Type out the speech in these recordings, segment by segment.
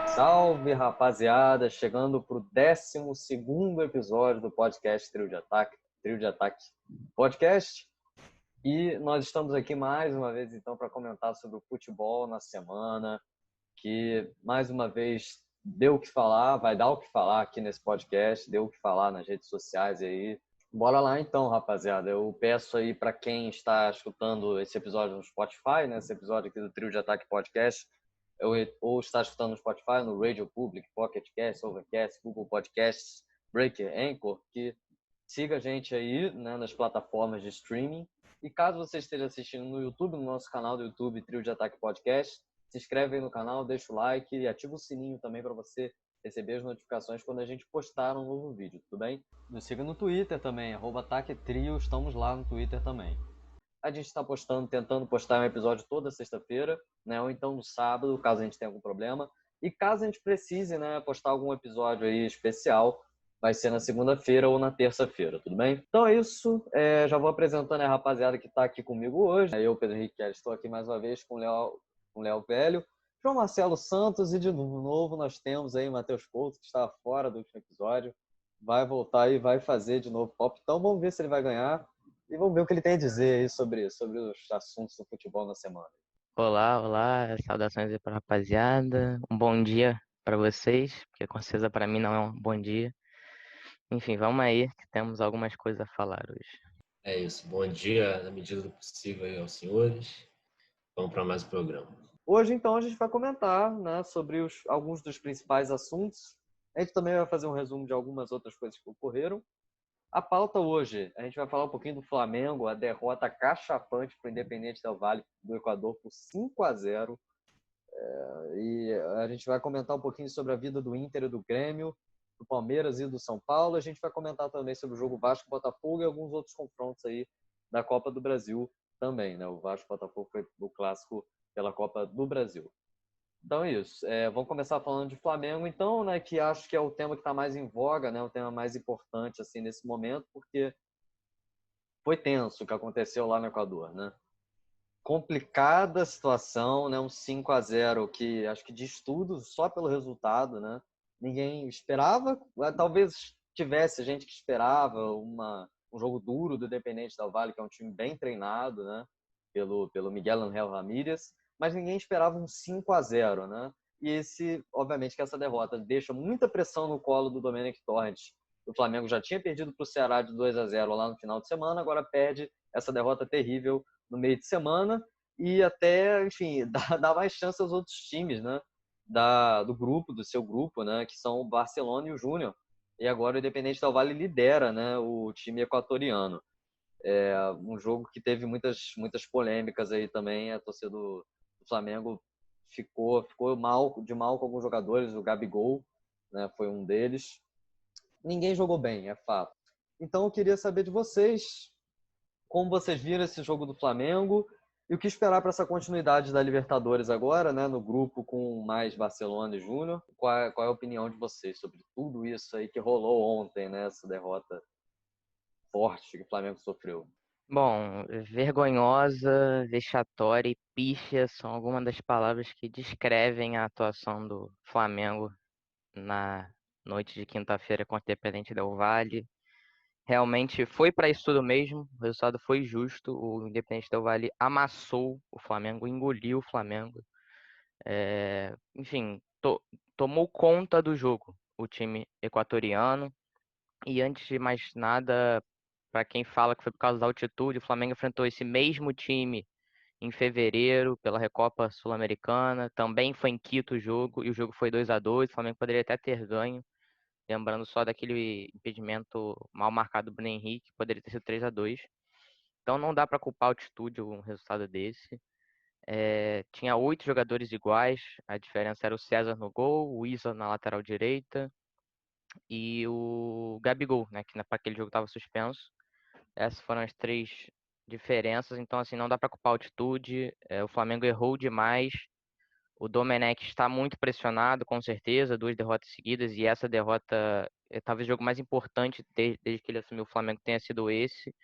Salve, rapaziada! Chegando para o 12º episódio do podcast Trio de Ataque Podcast. E nós estamos aqui mais uma vez, então, para comentar sobre o futebol na semana, que, mais uma vez, deu o que falar, vai dar o que falar aqui nesse podcast, deu o que falar nas redes sociais aí. Bora lá, então, rapaziada. Eu peço aí para quem está escutando esse episódio no Spotify, né, esse episódio aqui do Trio de Ataque Podcast, ou está escutando no Spotify, no Radio Public, Pocket Cast, Overcast, Google Podcasts, Breaker, Anchor, que siga a gente aí, né, nas plataformas de streaming. E caso você esteja assistindo no YouTube, no nosso canal do YouTube, Trio de Ataque Podcast, se inscreve aí no canal, deixa o like e ativa o sininho também para você receber as notificações quando a gente postar um novo vídeo, tudo bem? Nos siga no Twitter também, @AtaqueTrio, estamos lá no Twitter também. A gente está tentando postar um episódio toda sexta-feira, né? Ou então no sábado, caso a gente tenha algum problema. E caso a gente precise, né, postar algum episódio aí especial, vai ser na segunda-feira ou na terça-feira, tudo bem? Então é isso. Já vou apresentando a rapaziada que está aqui comigo hoje. Eu, Pedro Henrique, estou aqui mais uma vez com o Léo Velho, João Marcelo Santos e de novo nós temos aí o Matheus Couto, que estava fora do último episódio. Vai voltar e vai fazer de novo pop. Então vamos ver se ele vai ganhar. E vamos ver o que ele tem a dizer aí sobre os assuntos do futebol na semana. Olá, saudações aí para a rapaziada. Um bom dia para vocês, porque com certeza para mim não é um bom dia. Enfim, vamos aí, que temos algumas coisas a falar hoje. É isso, bom dia na medida do possível aí aos senhores. Vamos para mais um programa. Hoje, então, a gente vai comentar, né, sobre alguns dos principais assuntos. A gente também vai fazer um resumo de algumas outras coisas que ocorreram. A pauta hoje, a gente vai falar um pouquinho do Flamengo, a derrota cachapante para o Independente Del Valle do Equador por 5-0. E a gente vai comentar um pouquinho sobre a vida do Inter e do Grêmio, do Palmeiras e do São Paulo. A gente vai comentar também sobre o jogo Vasco-Botafogo e alguns outros confrontos aí da Copa do Brasil também, né? O Vasco-Botafogo foi o clássico pela Copa do Brasil. Então é isso. Vamos começar falando de Flamengo, então, né? Que acho que é o tema que está mais em voga, né? O tema mais importante assim nesse momento, porque foi tenso o que aconteceu lá no Equador, né? Complicada situação, né? Um 5-0 que acho que diz tudo só pelo resultado, né? Ninguém esperava, talvez tivesse gente que esperava um jogo duro do Independente Del Valle, que é um time bem treinado, né? Pelo Miguel Ángel Ramírez, mas ninguém esperava um 5-0, né? E obviamente que essa derrota deixa muita pressão no colo do Domenech Torrent. O Flamengo já tinha perdido para o Ceará de 2-0 lá no final de semana, agora perde essa derrota terrível no meio de semana e até, enfim, dá mais chance aos outros times, né? Do seu grupo, né? Que são o Barcelona e o Júnior. E agora o Independente Del Valle lidera, né? O time equatoriano. Um jogo que teve muitas polêmicas aí também. A torcida do Flamengo ficou mal com alguns jogadores. O Gabigol, né? Foi um deles. Ninguém jogou bem, é fato. Então eu queria saber de vocês como vocês viram esse jogo do Flamengo e o que esperar para essa continuidade da Libertadores agora, né, no grupo com mais Barcelona e Júnior. Qual é a opinião de vocês sobre tudo isso aí que rolou ontem, né, essa derrota forte que o Flamengo sofreu? Bom, vergonhosa, vexatória e pífia são algumas das palavras que descrevem a atuação do Flamengo na noite de quinta-feira contra o Independente Del Valle. Realmente foi para isso tudo mesmo, o resultado foi justo, o Independente Del Valle amassou o Flamengo, engoliu o Flamengo. Enfim, tomou conta do jogo o time equatoriano. E antes de mais nada, para quem fala que foi por causa da altitude, o Flamengo enfrentou esse mesmo time em fevereiro pela Recopa Sul-Americana. Também foi em Quito o jogo, e o jogo foi 2-2. O Flamengo poderia até ter ganho, lembrando só daquele impedimento mal marcado do Bruno Henrique, poderia ter sido 3-2. Então não dá para culpar a altitude um resultado desse. Tinha 8 jogadores iguais, a diferença era o César no gol, o Isa na lateral direita e o Gabigol, né, que para aquele jogo estava suspenso. Essas foram as três diferenças, então assim, não dá para culpar a altitude. O Flamengo errou demais. O Domenech está muito pressionado, com certeza, 2 derrotas seguidas, e essa derrota talvez o jogo mais importante desde que ele assumiu o Flamengo tenha sido esse.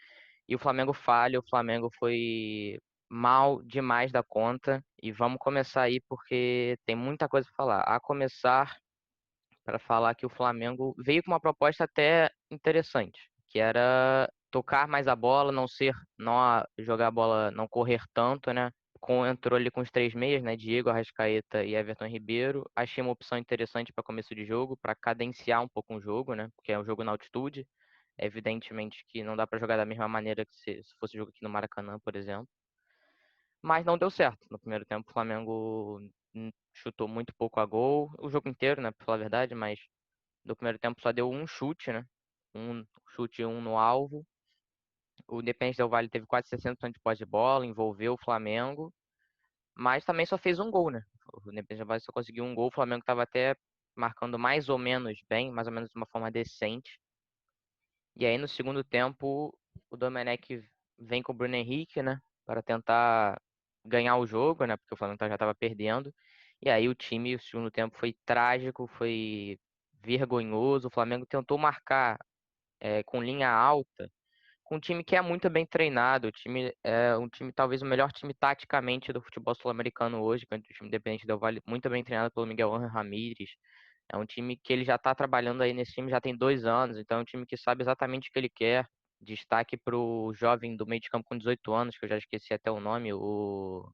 E o Flamengo falha, o Flamengo foi mal demais da conta. E vamos começar aí porque tem muita coisa para falar. A começar para falar que o Flamengo veio com uma proposta até interessante, que era tocar mais a bola, não jogar a bola, não correr tanto, né? Entrou ali com os 3 meias, né? Diego, Arrascaeta e Everton Ribeiro. Achei uma opção interessante para começo de jogo, para cadenciar um pouco o jogo, né? Porque é um jogo na altitude. Evidentemente que não dá para jogar da mesma maneira que se fosse jogo aqui no Maracanã, por exemplo. Mas não deu certo. No primeiro tempo, o Flamengo chutou muito pouco a gol. O jogo inteiro, né? Pra falar a verdade, mas no primeiro tempo só deu um chute, né? Um chute e um no alvo. O Independente Del Valle teve quase 60% de posse de bola, envolveu o Flamengo, mas também só fez um gol, né? O Independente Del Valle só conseguiu um gol, o Flamengo estava até marcando mais ou menos bem, mais ou menos de uma forma decente. E aí no segundo tempo, o Domenech vem com o Bruno Henrique, né? Para tentar ganhar o jogo, né? Porque o Flamengo já estava perdendo. E aí o segundo tempo foi trágico, foi vergonhoso. O Flamengo tentou marcar com linha alta, com um time que é muito bem treinado. O time é um time, talvez o melhor time taticamente do futebol sul-americano hoje, que é o time Independente Del Valle, muito bem treinado pelo Miguel Ángel Ramírez. É um time que ele já está trabalhando aí nesse time já tem 2 anos, então é um time que sabe exatamente o que ele quer. Destaque para o jovem do meio de campo com 18 anos, que eu já esqueci até o nome, o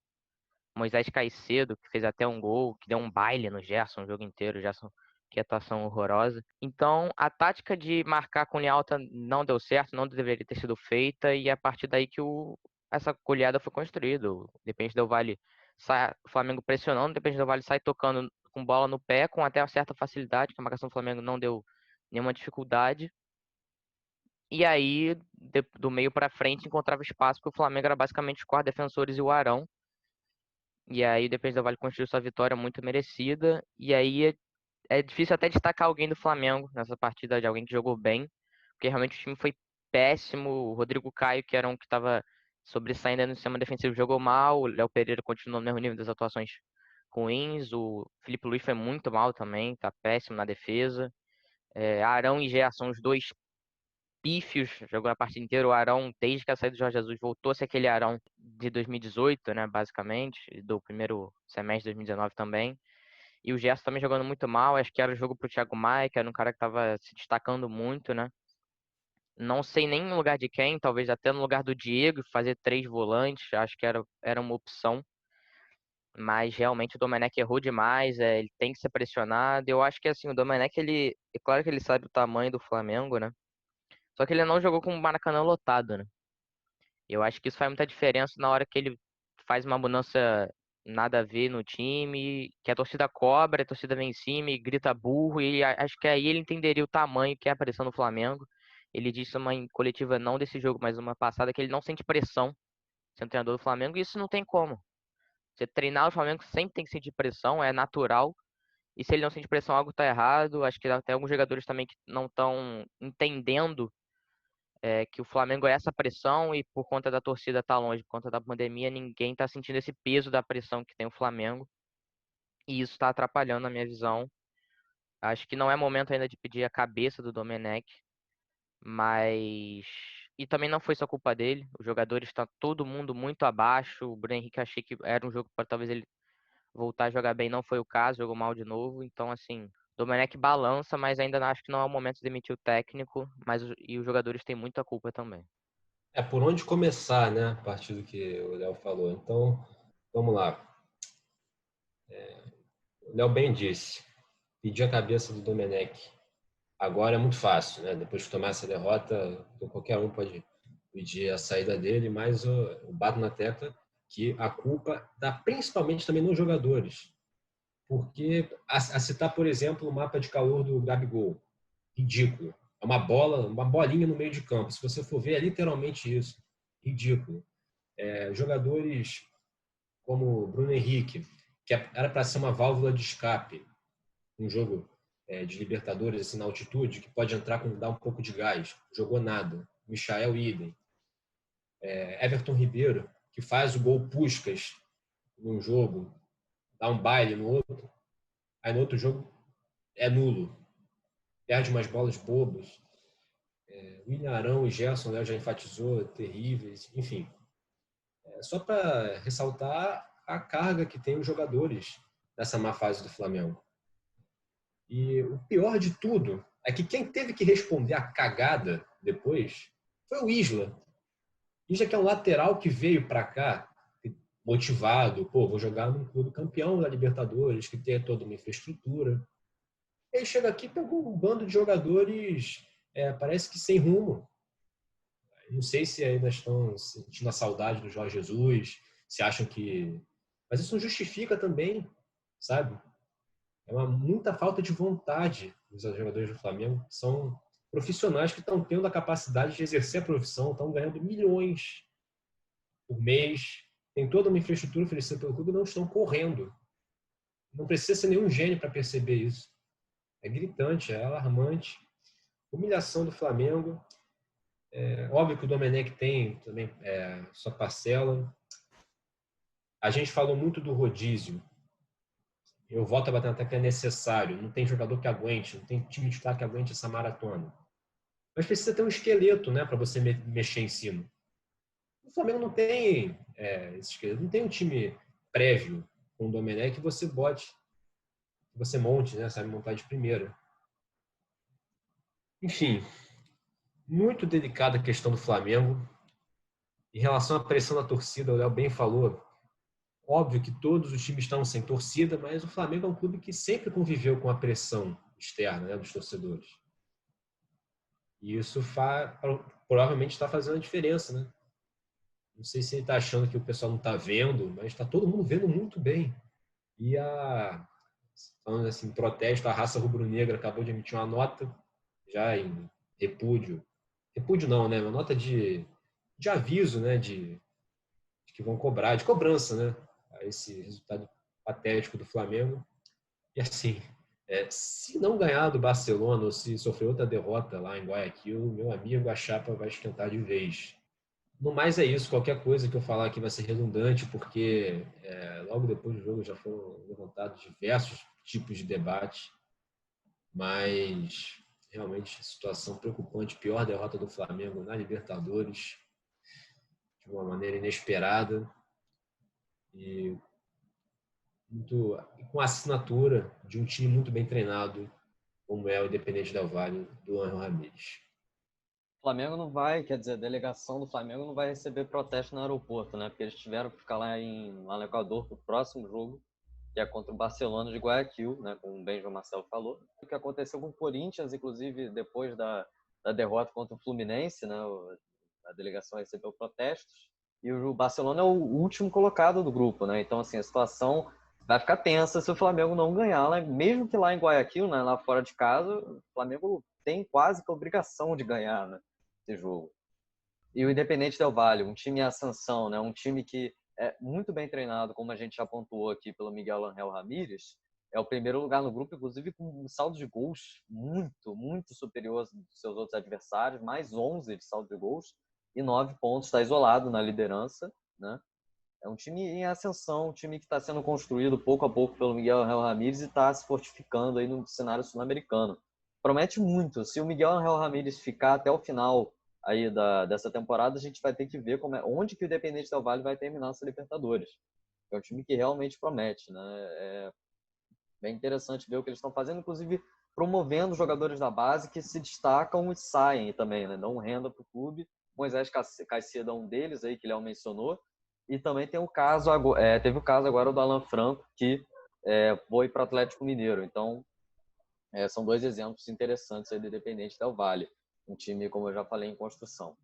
Moisés Caicedo, que fez até um gol, que deu um baile no Gerson o jogo inteiro. Gerson, que atuação horrorosa. Então, a tática de marcar com linha alta não deu certo, não deveria ter sido feita, e é a partir daí que essa goleada foi construída. Independente do Vale o Flamengo pressionando, Independente do Vale sai tocando com bola no pé, com até uma certa facilidade, que a marcação do Flamengo não deu nenhuma dificuldade. E aí, do meio para frente, encontrava espaço, porque o Flamengo era basicamente os 4 defensores e o Arão. E aí, depois do Vale construiu sua vitória muito merecida. E aí, é difícil até destacar alguém do Flamengo nessa partida, de alguém que jogou bem, porque realmente o time foi péssimo. O Rodrigo Caio, que era um que estava sobressaindo no sistema defensivo, jogou mal. O Léo Pereira continuou no mesmo nível das atuações ruins. O Felipe Luiz foi muito mal também, tá péssimo na defesa. Arão e Gé são os dois pífios, jogou a partida inteira. O Arão, desde que a saída do Jorge Jesus, voltou a ser aquele Arão de 2018, né, basicamente, e do primeiro semestre de 2019 também. E o Gerson também jogando muito mal, acho que era o jogo pro Thiago Maia, que era um cara que estava se destacando muito, né? Não sei nem no lugar de quem, talvez até no lugar do Diego, fazer 3 volantes, acho que era uma opção. Mas realmente o Domenech errou demais, ele tem que ser pressionado. Eu acho que assim, o Domenech, é claro que ele sabe o tamanho do Flamengo, né? Só que ele não jogou com o Maracanã lotado, né? Eu acho que isso faz muita diferença na hora que ele faz uma mudança nada a ver no time, que a torcida cobra, a torcida vem em cima e grita burro, e acho que aí ele entenderia o tamanho que é a pressão no Flamengo. Ele disse uma em coletiva, não desse jogo, mas uma passada, que ele não sente pressão sendo treinador do Flamengo, e isso não tem como. Você treinar o Flamengo sempre tem que sentir pressão, é natural, e se ele não sente pressão, algo tá errado. Acho que tem alguns jogadores também que não estão entendendo que o Flamengo é essa pressão, e por conta da torcida estar longe, por conta da pandemia, ninguém está sentindo esse peso da pressão que tem o Flamengo, e isso está atrapalhando na minha visão. Acho que não é momento ainda de pedir a cabeça do Domenech, mas e também não foi só culpa dele. Os jogadores estão todo mundo muito abaixo. O Bruno Henrique, achei que era um jogo para talvez ele voltar a jogar bem, não foi o caso, jogou mal de novo. Então assim, Domenech balança, mas ainda acho que não é o momento de demitir o técnico, e os jogadores têm muita culpa também. Por onde começar, né? A partir do que o Léo falou. Então, vamos lá. O Léo bem disse, pedir a cabeça do Domenech agora é muito fácil, né? Depois de tomar essa derrota, qualquer um pode pedir a saída dele, mas eu bato na tecla que a culpa está principalmente também nos jogadores. Porque, a citar, por exemplo, o mapa de calor do Gabigol, ridículo. É uma bolinha no meio de campo. Se você for ver, é literalmente isso. Ridículo. Jogadores como Bruno Henrique, que era para ser uma válvula de escape, um jogo de Libertadores assim, na altitude, que pode entrar com dar um pouco de gás. Jogou nada. Michael idem. Everton Ribeiro, que faz o gol Puskás num jogo, dá um baile no outro, aí no outro jogo é nulo, perde umas bolas bobas. William Arão e Gerson, Léo já enfatizou, terríveis, enfim. Só para ressaltar a carga que tem os jogadores nessa má fase do Flamengo. E o pior de tudo é que quem teve que responder a cagada depois foi o Isla. Isla, que é um lateral que veio para cá motivado, vou jogar num clube campeão da Libertadores, que tem toda uma infraestrutura. Ele chega aqui e pegou um bando de jogadores, parece que sem rumo. Não sei se ainda estão sentindo a saudade do Jorge Jesus, se acham que... Mas isso não justifica também, sabe? É muita falta de vontade dos jogadores do Flamengo. São profissionais que estão tendo a capacidade de exercer a profissão, estão ganhando milhões por mês, tem toda uma infraestrutura oferecida pelo clube e não estão correndo. Não precisa ser nenhum gênio para perceber isso. É gritante, é alarmante. Humilhação do Flamengo. Óbvio que o Domenech tem também sua parcela. A gente falou muito do rodízio. Eu volto a bater na tecla que é necessário. Não tem jogador que aguente, não tem time titular que aguente essa maratona. Mas precisa ter um esqueleto, né, para você mexer em cima. O Flamengo não tem esse esqueleto, não tem um time prévio com o Domenech que você bote, que você monte, né, sabe montar de primeira. Enfim, muito delicada a questão do Flamengo. Em relação à pressão da torcida, o Léo bem falou. Óbvio que todos os times estão sem torcida, mas o Flamengo é um clube que sempre conviveu com a pressão externa, né, dos torcedores. E isso provavelmente está fazendo a diferença, né? Não sei se ele está achando que o pessoal não está vendo, mas está todo mundo vendo muito bem. E falando assim, protesto, a raça rubro-negra acabou de emitir uma nota já em repúdio não, né? Uma nota de aviso, né? De que vão cobrar, de cobrança, né? A esse resultado patético do Flamengo. E assim, se não ganhar do Barcelona ou se sofrer outra derrota lá em Guayaquil, meu amigo, a chapa vai esquentar de vez. No mais é isso, qualquer coisa que eu falar aqui vai ser redundante, porque logo depois do jogo já foram levantados diversos tipos de debate, mas realmente situação preocupante, pior derrota do Flamengo na Libertadores, de uma maneira inesperada e com a assinatura de um time muito bem treinado, como é o Independente Del Valle, do Ángel Ramírez. O Flamengo não vai, quer dizer, a delegação do Flamengo não vai receber protesto no aeroporto, né? Porque eles tiveram que ficar lá no Equador para o próximo jogo, que é contra o Barcelona de Guayaquil, né? Como o Benjamin Marcelo falou. O que aconteceu com o Corinthians, inclusive, depois da derrota contra o Fluminense, né? A delegação recebeu protestos. E o Barcelona é o último colocado do grupo, né? Então, assim, a situação vai ficar tensa se o Flamengo não ganhar, né? Mesmo que lá em Guayaquil, né? Lá fora de casa, o Flamengo tem quase que a obrigação de ganhar, né? Esse jogo. E o Independente Del Valle, um time em ascensão, né? Um time que é muito bem treinado, como a gente já pontuou aqui pelo Miguel Ángel Ramírez, é o primeiro lugar no grupo, inclusive com um saldo de gols muito, muito superior aos seus outros adversários, mais 11 de saldo de gols e 9 pontos, está isolado na liderança, né? É um time em ascensão, um time que está sendo construído pouco a pouco pelo Miguel Ángel Ramírez e está se fortificando aí no cenário sul-americano. Promete muito. Se o Miguel Ángel Ramírez ficar até o final aí dessa temporada, a gente vai ter que ver onde que o Independente Del Valle vai terminar essa Libertadores. É um time que realmente promete, né? É bem interessante ver o que eles estão fazendo, inclusive promovendo jogadores da base que se destacam e saem também, né? Dão renda para o clube. Moisés Caicedo é um deles aí que o Léo mencionou. E também tem teve o caso agora do Alan Franco, que foi para o Atlético Mineiro. Então, são dois exemplos interessantes aí do Independente Del Valle. Um time, como eu já falei, em construção.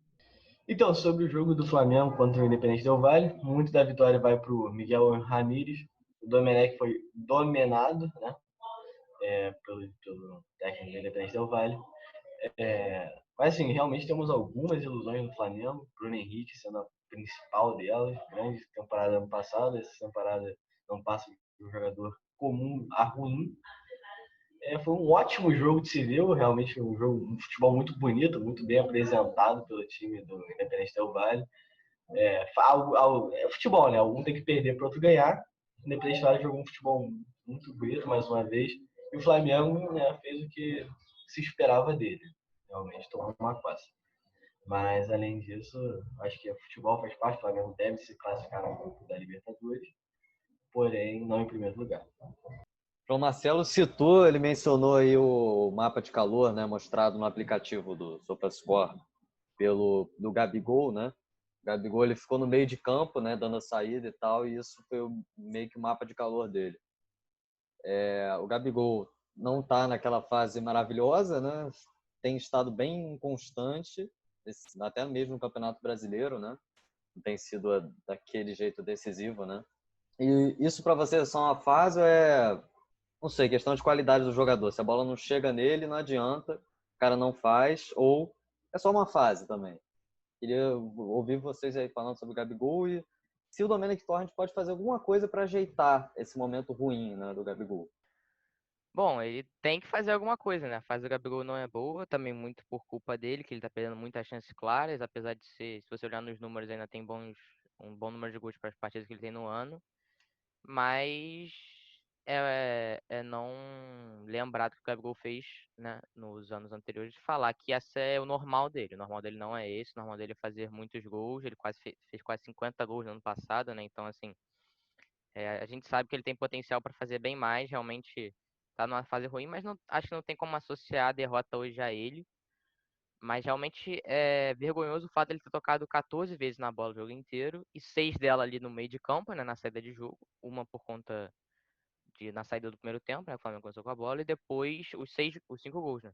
Então, sobre o jogo do Flamengo contra o Independente Del Valle, muito da vitória vai para o Miguel Ramírez. O Domenech foi dominado, né, pelo técnico do Independente Del Valle. Mas, assim, realmente temos algumas ilusões no Flamengo. Bruno Henrique sendo a principal delas. Grande temporada ano passado. Essa temporada não passa de um jogador comum a ruim. Foi um ótimo jogo de se ver, realmente um futebol muito bonito, muito bem apresentado pelo time do Independente Del Valle. É futebol, né? Algum tem que perder para outro ganhar. O Independente Vale jogou um futebol muito bonito, mais uma vez. E o Flamengo, né, fez o que se esperava dele. Realmente tomou uma coça. Mas, além disso, acho que o futebol faz parte. O Flamengo deve se classificar no grupo da Libertadores, porém, não em primeiro lugar. João Marcelo citou, ele mencionou aí o mapa de calor, né, mostrado no aplicativo do SofaScore do Gabigol, né? O Gabigol ele ficou no meio de campo, né, dando a saída e tal, e isso foi meio que o mapa de calor dele. O Gabigol não está naquela fase maravilhosa, né? Tem estado bem inconstante, até mesmo no Campeonato Brasileiro, né? Não tem sido daquele jeito decisivo, né? E isso para você é só uma fase ou não sei, questão de qualidade do jogador? Se a bola não chega nele, não adianta, o cara não faz, ou é só uma fase também? Queria ouvir vocês aí falando sobre o Gabigol e se o Domenech Torrent pode fazer alguma coisa para ajeitar esse momento ruim, né, do Gabigol. Bom, ele tem que fazer alguma coisa, né? A fase do Gabigol não é boa, também muito por culpa dele, que ele tá perdendo muitas chances claras, apesar de ser, se você olhar nos números, ainda tem um bom número de gols para as partidas que ele tem no ano, mas é não lembrar do que o Gabigol fez, né, nos anos anteriores, de falar que esse é o normal dele. O normal dele não é esse, o normal dele é fazer muitos gols, ele fez quase 50 gols no ano passado, né? Então, assim, a gente sabe que ele tem potencial para fazer bem mais, realmente tá numa fase ruim, mas não, acho que não tem como associar a derrota hoje a ele. Mas realmente é vergonhoso o fato de ele ter tocado 14 vezes na bola o jogo inteiro e 6 dela ali no meio de campo, né, na saída de jogo. Uma por conta na saída do primeiro tempo, né, o Flamengo começou com a bola, e depois os 5 gols, né.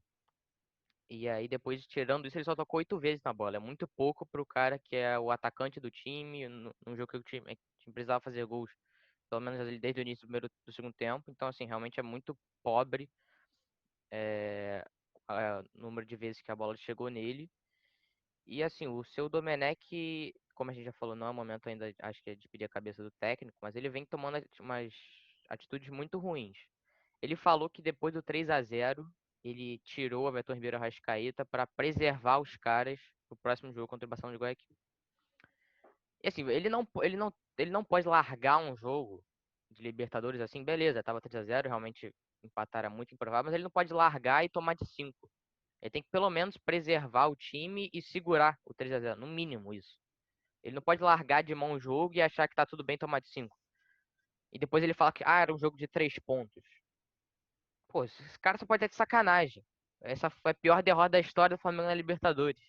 E aí depois, tirando isso, ele só tocou 8 vezes na bola. É muito pouco pro cara que é o atacante do time, num jogo que o time precisava fazer gols, pelo menos ali desde o início do segundo tempo. Então, assim, realmente é muito pobre o número de vezes que a bola chegou nele. E assim, o seu Domenech, como a gente já falou, não é o momento ainda, acho que é de pedir a cabeça do técnico, mas ele vem tomando umas atitudes muito ruins. Ele falou que depois do 3-0 ele tirou o Everton Ribeiro e o Arrascaeta para preservar os caras pro próximo jogo contra o Barcelona de Guayaquil. E assim, ele não pode largar um jogo de Libertadores assim, beleza, tava 3-0, realmente empatar era muito improvável, mas ele não pode largar e tomar de 5. Ele tem que pelo menos preservar o time e segurar o 3-0, no mínimo isso. Ele não pode largar de mão o jogo e achar que tá tudo bem tomar de 5. E depois ele fala que era um jogo de 3 pontos. Pô, esse cara só pode ter de sacanagem. Essa foi a pior derrota da história do Flamengo na Libertadores.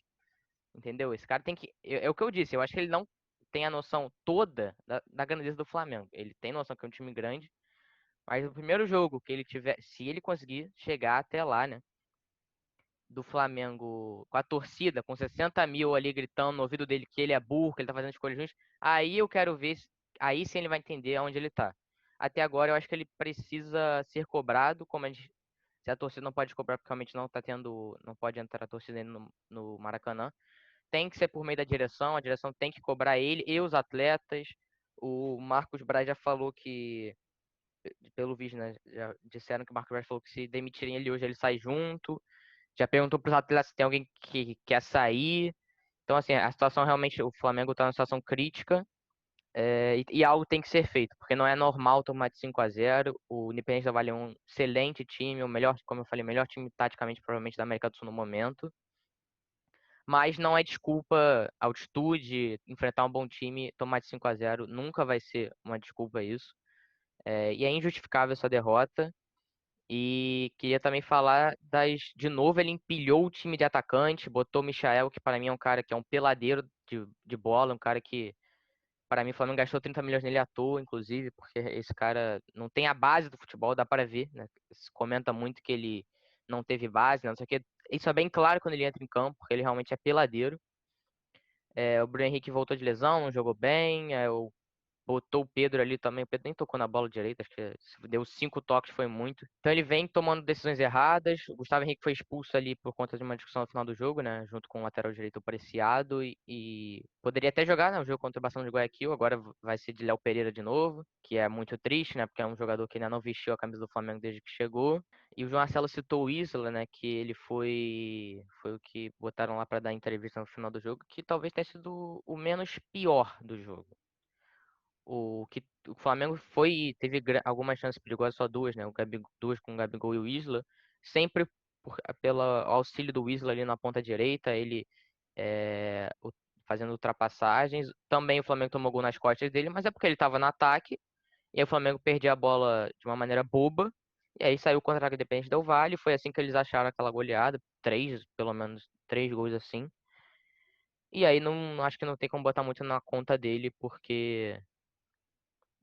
Entendeu? Esse cara tem que. É o que eu disse, eu acho que ele não tem a noção toda da grandeza do Flamengo. Ele tem noção que é um time grande, mas o primeiro jogo que ele tiver, se ele conseguir chegar até lá, né? Do Flamengo com a torcida, com 60 mil ali gritando no ouvido dele que ele é burro, que ele tá fazendo escolhas ruins, aí eu quero ver, aí sim ele vai entender aonde ele tá. Até agora eu acho que ele precisa ser cobrado, se a torcida não pode cobrar porque realmente não tá tendo, não pode entrar a torcida no Maracanã, tem que ser por meio da direção, a direção tem que cobrar ele e os atletas. O Marcos Braz já falou que, pelo vídeo, né, já disseram que o Marcos Braz falou que se demitirem ele hoje ele sai junto. Já perguntou para os atletas se tem alguém que quer sair. Então, assim, a situação realmente, o Flamengo está numa situação crítica e algo tem que ser feito, porque não é normal tomar de 5-0. O Independente Del Valle é um excelente time, o melhor, como eu falei, o melhor time taticamente, provavelmente, da América do Sul no momento. Mas não é desculpa altitude, enfrentar um bom time, tomar de 5-0, nunca vai ser uma desculpa isso. E é injustificável essa derrota. E queria também falar de novo, ele empilhou o time de atacante, botou o Michael, que para mim é um cara que é um peladeiro de bola, um cara que, para mim, o Flamengo gastou 30 milhões nele à toa, inclusive, porque esse cara não tem a base do futebol, dá para ver, né? Se comenta muito que ele não teve base, não sei o quê. Isso é bem claro quando ele entra em campo, porque ele realmente é peladeiro. O Bruno Henrique voltou de lesão, não jogou bem, o botou o Pedro ali também. O Pedro nem tocou na bola direita, acho que deu 5 toques, foi muito. Então ele vem tomando decisões erradas. O Gustavo Henrique foi expulso ali por conta de uma discussão no final do jogo, né? Junto com o lateral direito Preciado. E poderia até jogar, né? O jogo contra o Barcelona de Guayaquil. Agora vai ser de Léo Pereira de novo, que é muito triste, né? Porque é um jogador que ainda não vestiu a camisa do Flamengo desde que chegou. E o João Marcelo citou o Isla, né? Que ele foi o que botaram lá para dar entrevista no final do jogo, que talvez tenha sido o menos pior do jogo. O Flamengo teve algumas chances perigosas, só duas, né? Duas com o Gabigol e o Isla, sempre pelo auxílio do Isla ali na ponta direita, ele fazendo ultrapassagens. Também o Flamengo tomou gol nas costas dele, mas é porque ele estava no ataque, e aí o Flamengo perdia a bola de uma maneira boba, e aí saiu o contra-ataque Independente Del Valle, foi assim que eles acharam aquela goleada, pelo menos 3 gols assim. E aí não acho que não tem como botar muito na conta dele, porque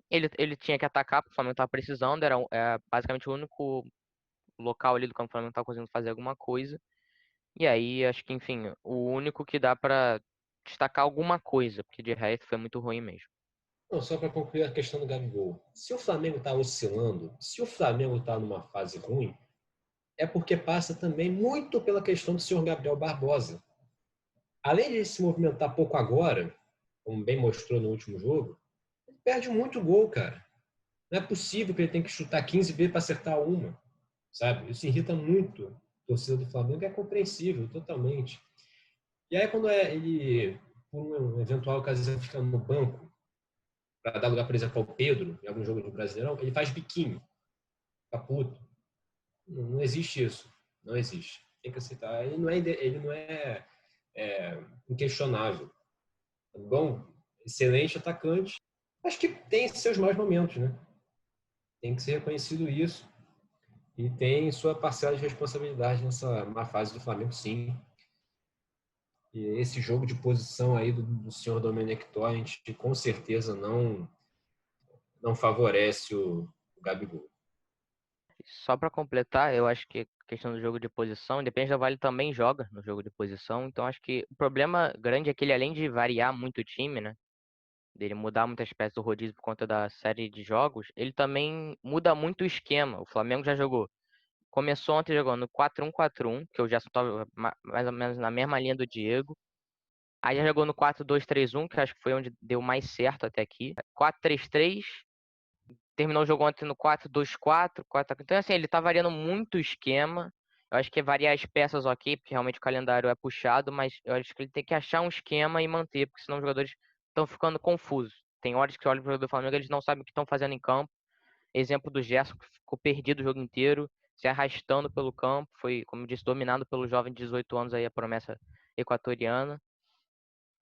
ele tinha que atacar, porque o Flamengo estava precisando, era basicamente o único local ali do campo que o Flamengo estava conseguindo fazer alguma coisa. E aí, acho que, enfim, o único que dá pra destacar alguma coisa, porque de resto foi muito ruim mesmo. Não, só para concluir a questão do Gabigol. Se o Flamengo está oscilando, se o Flamengo está numa fase ruim, é porque passa também muito pela questão do senhor Gabriel Barbosa. Além de ele se movimentar pouco agora, como bem mostrou no último jogo, ele perde muito gol, cara. Não é possível que ele tenha que chutar 15 vezes para acertar uma, sabe? Isso irrita muito a torcida do Flamengo, é compreensível totalmente. E aí quando ele, por uma eventual ocasião, fica no banco para dar lugar, por exemplo, ao Pedro, em algum jogo do Brasileirão, ele faz biquinho, fica puto. Não existe isso. Não existe. Tem que aceitar. Ele não é inquestionável. Bom, excelente atacante. Acho que tem seus maus momentos, né? Tem que ser reconhecido isso. E tem sua parcela de responsabilidade nessa má fase do Flamengo, sim. E esse jogo de posição aí do senhor Domenech Torrent com certeza não favorece o Gabigol. Só pra completar, eu acho que a questão do jogo de posição, Independente Del Valle também joga no jogo de posição, então acho que o problema grande é que ele, além de variar muito o time, né, dele mudar muitas peças do rodízio por conta da série de jogos, ele também muda muito o esquema. O Flamengo já começou ontem jogando 4-1-4-1, que eu já estava mais ou menos na mesma linha do Diego. Aí já jogou no 4-2-3-1, que acho que foi onde deu mais certo até aqui. 4-3-3, terminou o jogo ontem no 4-2-4, 4. Então, assim, ele tá variando muito o esquema. Eu acho que variar as peças ok, porque realmente o calendário é puxado, mas eu acho que ele tem que achar um esquema e manter, porque senão os jogadores estão ficando confusos. Tem horas que olham pro jogador do Flamengo, eles não sabem o que estão fazendo em campo. Exemplo do Gerson, que ficou perdido o jogo inteiro, se arrastando pelo campo. Foi, como eu disse, dominado pelo jovem de 18 anos aí, a promessa equatoriana.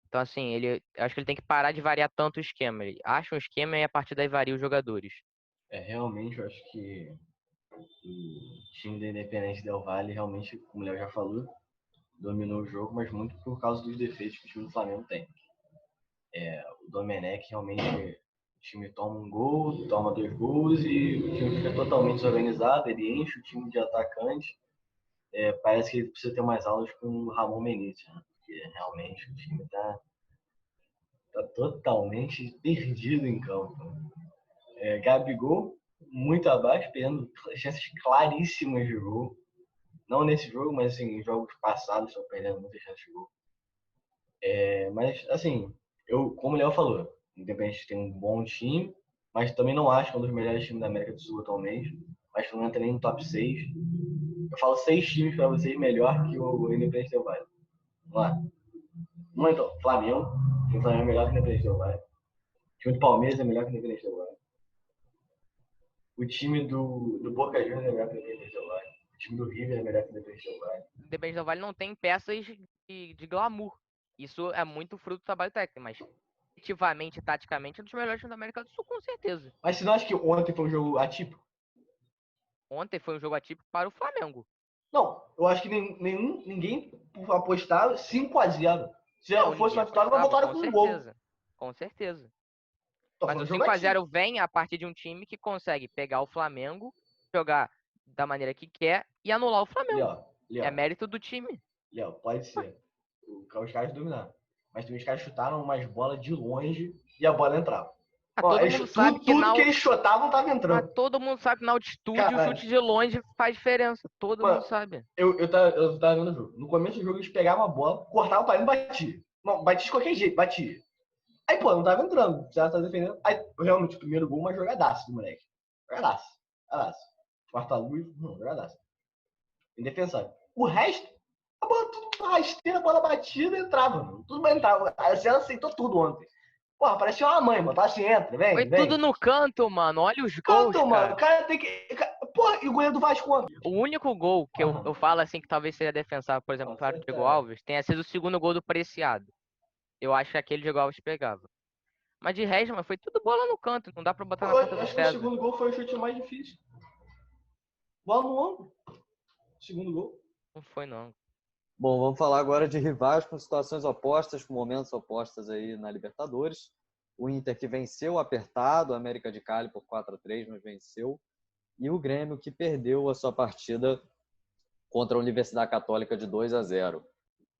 Então, assim, acho que ele tem que parar de variar tanto o esquema. Ele acha um esquema e a partir daí varia os jogadores. Realmente, eu acho que o time da Independente Del Valle realmente, como o Léo já falou, dominou o jogo, mas muito por causa dos defeitos que o time do Flamengo tem. O Domenech realmente, o time toma um gol, toma 2 gols e o time fica totalmente desorganizado, ele enche o time de atacantes. Parece que ele precisa ter mais aulas com o Ramon Menezes, né? Porque realmente o time tá totalmente perdido em campo. Gabigol, muito abaixo, perdendo chances claríssimas de gol. Não nesse jogo, mas assim, em jogos passados estão perdendo muitas chances de gol. Mas, assim, como o Léo falou, o Independente tem um bom time, mas também não acho que é um dos melhores times da América do Sul atualmente. Acho que não entra nem no top 6. Eu falo 6 times para vocês melhor que o Independente Del Valle. Vamos lá. Vamos então. Flamengo. O Flamengo é melhor que o Independente Del Valle. O time do Palmeiras é melhor que o Independente Del Valle. O time do Boca Juniors é melhor que o Independente Del Valle. O time do River é melhor que o Independente Del Valle. O Independente Del Valle não tem peças de glamour. Isso é muito fruto do trabalho técnico, mas efetivamente, taticamente, é um dos melhores times da América do Sul, com certeza. Mas você não acha que ontem foi um jogo atípico? Ontem foi um jogo atípico para o Flamengo. Não, eu acho que ninguém apostava 5-0. Se Não, fosse uma ninguém vitória, vai apostava, voltar com com um gol. certeza. Com certeza. Então, Mas foi o um jogo atípico. 5-0 vem a partir de um time que consegue pegar o Flamengo, jogar da maneira que quer e anular o Flamengo. É Léo, mérito do time. pode ser. Os caras dominaram. Mas os caras chutaram umas bolas de longe e a bola entrava. Ó, Todo mundo sabe que tudo que eles chutavam tava entrando. Mas todo mundo sabe que na altitude o Caralho. chute de longe faz diferença. Todo Mano, mundo sabe. eu tava vendo o jogo. No começo do jogo eles pegavam a bola, cortavam para ele e batia. Não, batia de qualquer jeito, batia. Aí, pô, não tava entrando. Já tá defendendo. Aí, realmente, o primeiro gol, uma jogadaça do moleque. Jogadaça. Jogadaça. Quarta luz, jogadaça. Indefensável. O resto, a bola tudo rasteira, a bola batida, entrava, mano. Tudo bem, entrava. A Cela aceitou tudo ontem. Porra, parecia uma mãe, mano. Tá assim, entra, vem, Foi vem. tudo no canto, mano. Olha os gols, Canto, mano. cara. O cara tem que. Porra, e o goleiro do Vasco ontem? O único gol que eu falo assim que talvez seja defensável, por exemplo, para o Diego Alves, tenha sido o segundo gol do Preciado. Eu acho que aquele Diego Alves pegava. Mas de resto, mano, foi tudo bola no canto. Não dá pra botar na conta Eu do acho que o César. segundo gol foi o chute mais difícil. Bola no ombro. Segundo gol. Não foi, não. Bom, vamos falar agora de rivais com situações opostas, com momentos opostos aí na Libertadores. O Inter que venceu apertado, a América de Cali por 4-3, mas venceu. E o Grêmio que perdeu a sua partida contra a Universidade Católica de 2-0.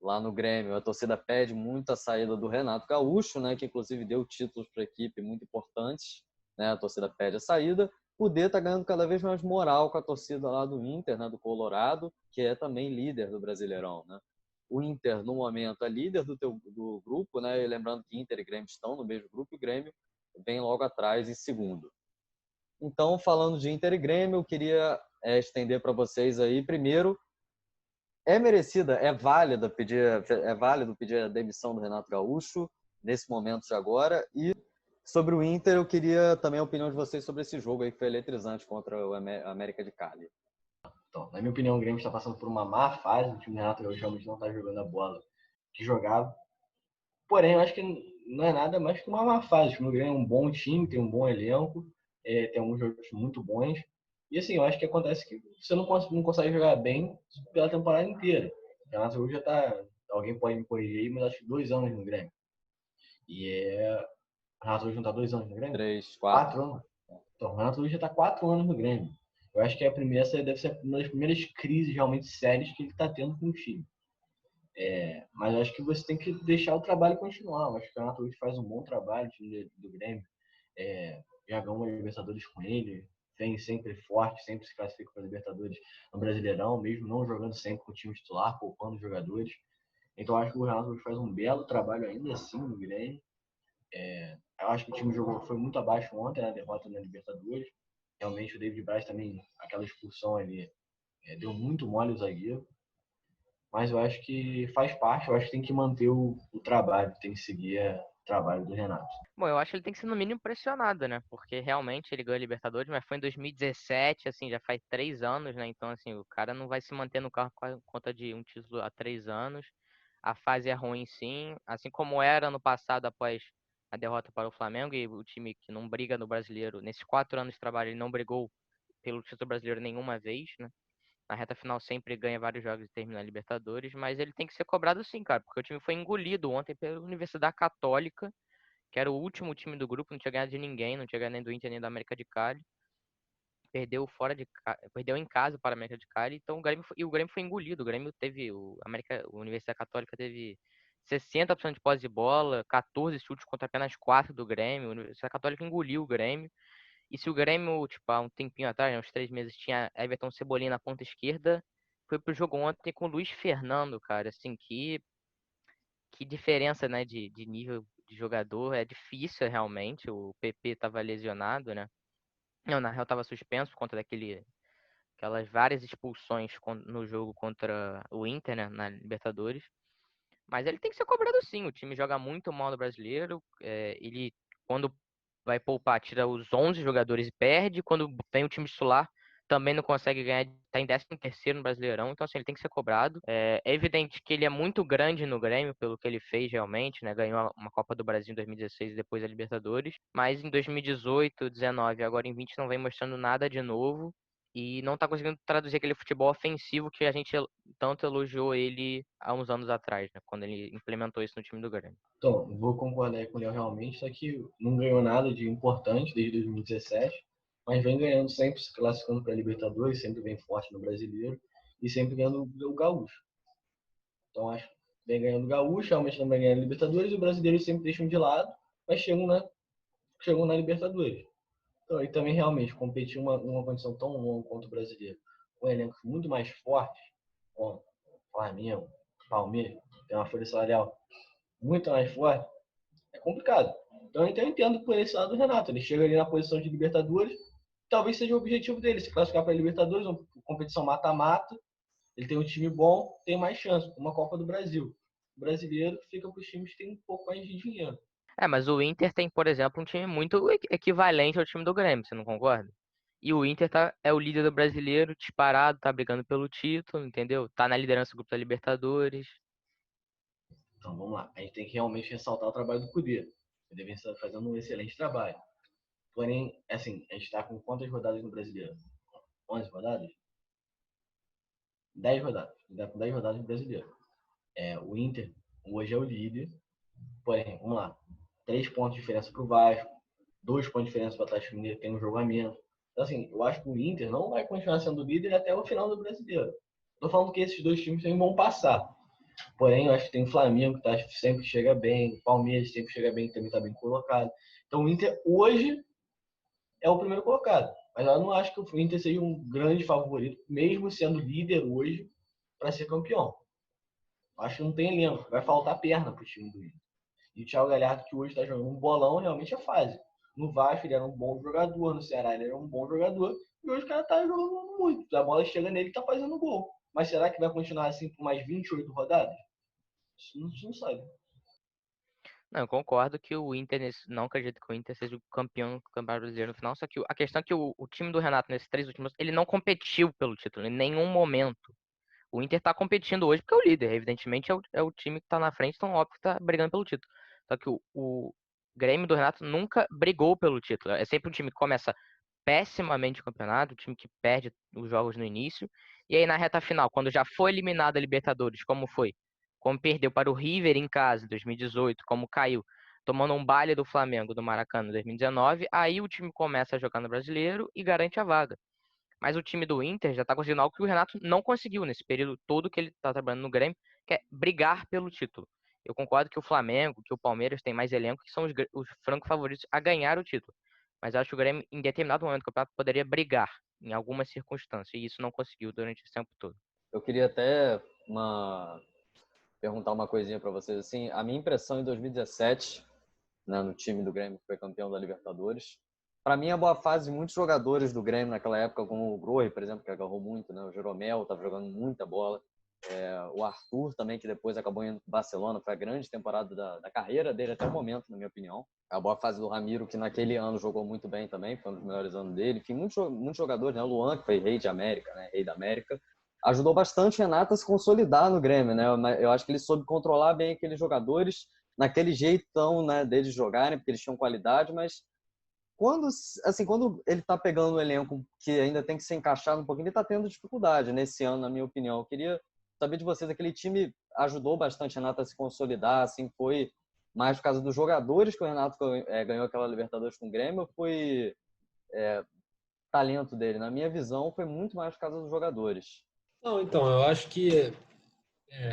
Lá no Grêmio, a torcida pede muito a saída do Renato Gaúcho, né, que inclusive deu títulos para a equipe muito importantes. Né, a torcida pede a saída. O D está ganhando cada vez mais moral com a torcida lá do Inter, né, do Colorado, que é também líder do Brasileirão. Né? O Inter, no momento, é líder do grupo, né, e lembrando que Inter e Grêmio estão no mesmo grupo, e o Grêmio vem logo atrás em segundo. Então, falando de Inter e Grêmio, eu queria estender para vocês aí, primeiro, é merecida, é válido pedir a demissão do Renato Gaúcho nesse momento de agora. E sobre o Inter, eu queria também a opinião de vocês sobre esse jogo aí que foi eletrizante contra o América de Cali. Então, na minha opinião, o Grêmio está passando por uma má fase. O time do Renato Gaúcho realmente não está jogando a bola que jogava. Porém, eu acho que não é nada mais que uma má fase. O Grêmio é um bom time, tem um bom elenco, tem alguns jogos muito bons. E assim, eu acho que acontece que você não consegue jogar bem pela temporada inteira. O Renato Gaúcho já está, alguém pode me corrigir aí, mas acho que 2 anos no Grêmio. O Renato Gaúcho não está 2 anos no Grêmio? 3, 4 4. anos. Então, o Renato Gaúcho já está 4 anos no Grêmio. Eu acho que essa deve ser uma das primeiras crises realmente sérias que ele está tendo com o time. Mas eu acho que você tem que deixar o trabalho continuar. Eu acho que o Renato Gaúcho faz um bom trabalho, o time do Grêmio. Já ganhou uma Libertadores com ele, vem sempre forte, sempre se classifica para a Libertadores no Brasileirão, mesmo não jogando sempre com o time titular, poupando jogadores. Então eu acho que o Renato Gaúcho faz um belo trabalho ainda assim no Grêmio. Eu acho que o time jogou, foi muito abaixo ontem na derrota na Libertadores. Realmente o David Braz também, aquela expulsão ali, deu muito mole o zagueiro. Mas eu acho que faz parte, eu acho que tem que manter o trabalho, tem que seguir o trabalho do Renato. Bom, eu acho que ele tem que ser no mínimo pressionado, né? Porque realmente ele ganhou a Libertadores, mas foi em 2017, assim, já faz 3 anos, né? Então, assim, o cara não vai se manter no carro por conta de um título há 3 anos. A fase é ruim, sim. Assim como era no passado, após a derrota para o Flamengo, e o time que não briga no brasileiro, nesses 4 anos de trabalho, ele não brigou pelo título brasileiro nenhuma vez, né? Na reta final sempre ganha vários jogos e termina a Libertadores, mas ele tem que ser cobrado sim, cara, porque o time foi engolido ontem pela Universidade Católica, que era o último time do grupo, não tinha ganhado de ninguém, não tinha ganhado nem do Inter nem da América de Cali. Perdeu em casa para a América de Cali, então o Grêmio foi engolido. O Grêmio teve a Universidade Católica teve 60% de posse de bola, 14 chutes contra apenas 4 do Grêmio. A Universidade Católica engoliu o Grêmio. E se o Grêmio, tipo, há um tempinho atrás, uns 3 meses, tinha Everton Cebolinha na ponta esquerda, foi pro jogo ontem com o Luiz Fernando, cara, assim, que diferença, né, de nível de jogador. É difícil, realmente. O PP tava lesionado, né? Não, na real tava suspenso por conta aquelas várias expulsões no jogo contra o Inter, né, na Libertadores. Mas ele tem que ser cobrado sim. O time joga muito mal no brasileiro. Ele, quando vai poupar, tira os 11 jogadores e perde. Quando vem o time titular, também não consegue ganhar. Tá em 13º no Brasileirão. Então, assim, ele tem que ser cobrado. É evidente que ele é muito grande no Grêmio, pelo que ele fez realmente, né? Ganhou uma Copa do Brasil em 2016 e depois a Libertadores. Mas em 2018, 19 agora em 20 não vem mostrando nada de novo. E não tá conseguindo traduzir aquele futebol ofensivo que a gente tanto elogiou ele há uns anos atrás, né? Quando ele implementou isso no time do Grêmio. Então, vou concordar aí com o Léo realmente, só que não ganhou nada de importante desde 2017, mas vem ganhando sempre, se classificando para a Libertadores, sempre vem forte no Brasileiro e sempre ganhando o Gaúcho. Então, acho que vem ganhando o Gaúcho, realmente não vem ganhando a Libertadores, e o Brasileiro sempre deixam de lado, mas chegam, né, chegou na Libertadores. Então, e também realmente competir uma condição tão longa quanto o brasileiro, com elencos muito mais fortes, como Flamengo, Palmeiras, tem uma folha salarial muito mais forte, é complicado. Então eu entendo por esse lado do Renato. Ele chega ali na posição de Libertadores, talvez seja o objetivo dele, se classificar para a Libertadores, uma competição mata-mata. Ele tem um time bom, tem mais chance, uma Copa do Brasil. O brasileiro fica para os times que têm um pouco mais de dinheiro. Mas o Inter tem, por exemplo, um time muito equivalente ao time do Grêmio, você não concorda? E o Inter é o líder do brasileiro, disparado, tá brigando pelo título, entendeu? Tá na liderança do grupo da Libertadores. Então vamos lá, a gente tem que realmente ressaltar o trabalho do Cudê. Ele deve estar fazendo um excelente trabalho. Porém, assim, a gente está com quantas rodadas no brasileiro? 11 rodadas? 10 rodadas. A gente está com 10 rodadas no brasileiro. O Inter hoje é o líder. Porém, vamos lá. 3 pontos de diferença para o Vasco. 2 pontos de diferença para o Atlético Mineiro, tem um jogo a menos. Então, assim, eu acho que o Inter não vai continuar sendo líder até o final do brasileiro. Estou falando que esses dois times também vão passar. Porém, eu acho que tem o Flamengo, que sempre chega bem. O Palmeiras sempre chega bem, que também está bem colocado. Então, o Inter hoje é o primeiro colocado. Mas eu não acho que o Inter seja um grande favorito, mesmo sendo líder hoje, para ser campeão. Acho que não tem elenco. Vai faltar perna para o time do Inter. E o Thiago Galhardo, que hoje está jogando um bolão, realmente é fase. No Vasco ele era um bom jogador, no Ceará ele era um bom jogador, e hoje o cara tá jogando muito. A bola chega nele e tá fazendo gol. Mas será que vai continuar assim por mais 28 rodadas? Isso a gente não sabe. Não, eu concordo que o Inter, não acredito que o Inter seja o campeão do Campeonato Brasileiro no final, só que a questão é que o time do Renato nesses 3 últimos, ele não competiu pelo título em nenhum momento. O Inter tá competindo hoje porque é o líder, evidentemente é o time que tá na frente, então óbvio que tá brigando pelo título. Só que o Grêmio do Renato nunca brigou pelo título. É sempre um time que começa pessimamente o campeonato, um time que perde os jogos no início, e aí na reta final, quando já foi eliminado a Libertadores, como foi? Como perdeu para o River em casa em 2018, como caiu, tomando um baile do Flamengo do Maracanã em 2019, aí o time começa a jogar no Brasileiro e garante a vaga. Mas o time do Inter já está conseguindo algo que o Renato não conseguiu nesse período todo que ele está trabalhando no Grêmio, que é brigar pelo título. Eu concordo que o Flamengo, que o Palmeiras têm mais elenco, que são os francos favoritos a ganhar o título. Mas eu acho que o Grêmio, em determinado momento do campeonato, poderia brigar em algumas circunstâncias, e isso não conseguiu durante esse tempo todo. Eu queria até perguntar uma coisinha para vocês. Assim, a minha impressão em 2017, né, no time do Grêmio que foi campeão da Libertadores, para mim a boa fase de muitos jogadores do Grêmio naquela época, como o Grohe, por exemplo, que agarrou muito, né? O Jeromel estava jogando muita bola. O Arthur também, que depois acabou indo para o Barcelona, foi a grande temporada da carreira dele até o momento, na minha opinião. A boa fase do Ramiro, que naquele ano jogou muito bem também, foi um dos melhores anos dele. Enfim, muitos jogadores, né? O Luan, que foi rei de América, né? Rei da América, ajudou bastante o Renato a se consolidar no Grêmio, né? Eu acho que ele soube controlar bem aqueles jogadores naquele jeitão, né, deles jogarem, porque eles tinham qualidade, mas quando ele tá pegando um elenco que ainda tem que ser encaixado um pouquinho, ele tá tendo dificuldade nesse ano, na minha opinião. Eu queria saber de vocês, aquele time ajudou bastante o Renato a se consolidar, assim, foi mais por causa dos jogadores que o Renato ganhou aquela Libertadores com o Grêmio, ou foi talento dele? Na minha visão, foi muito mais por causa dos jogadores. Não, então, eu acho que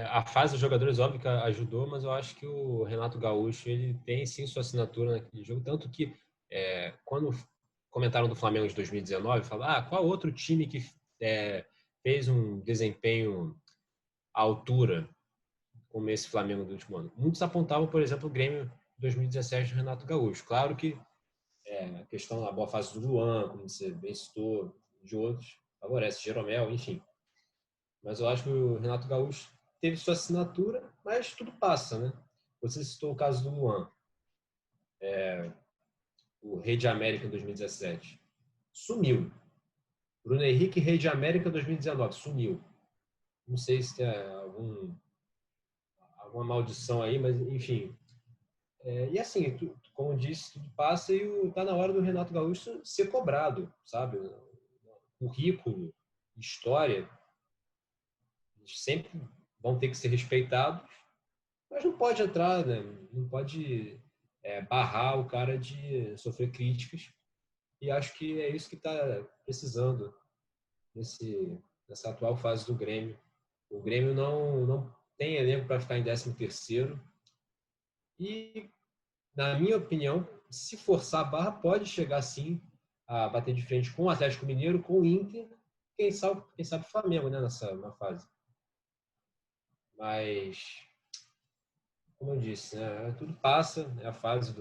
a fase dos jogadores, óbvio que ajudou, mas eu acho que o Renato Gaúcho, ele tem sim sua assinatura naquele jogo, tanto que quando comentaram do Flamengo de 2019, falaram, qual outro time que fez um desempenho à altura como esse Flamengo do último ano? Muitos apontavam, por exemplo, o Grêmio 2017 do Renato Gaúcho. Claro que a questão da boa fase do Luan, como você bem citou, de outros, favorece Jeromel, enfim. Mas eu acho que o Renato Gaúcho teve sua assinatura, mas tudo passa, né? Você citou o caso do Luan, o Rei de América em 2017. Sumiu. Bruno Henrique, Rei de América 2019. Sumiu. Não sei se tem alguma maldição aí, mas enfim. E assim, como disse, tudo passa e tá na hora do Renato Gaúcho ser cobrado, sabe? Currículo, história, sempre vão ter que ser respeitados, mas não pode entrar, né? Não pode barrar o cara de sofrer críticas. E acho que é isso que está precisando nessa atual fase do Grêmio. O Grêmio não tem elenco para ficar em 13º. E Na minha opinião, se forçar a barra, pode chegar sim a bater de frente com o Atlético Mineiro, com o Inter, quem sabe o Flamengo, né, na fase. Mas, como eu disse, né, tudo passa, é a fase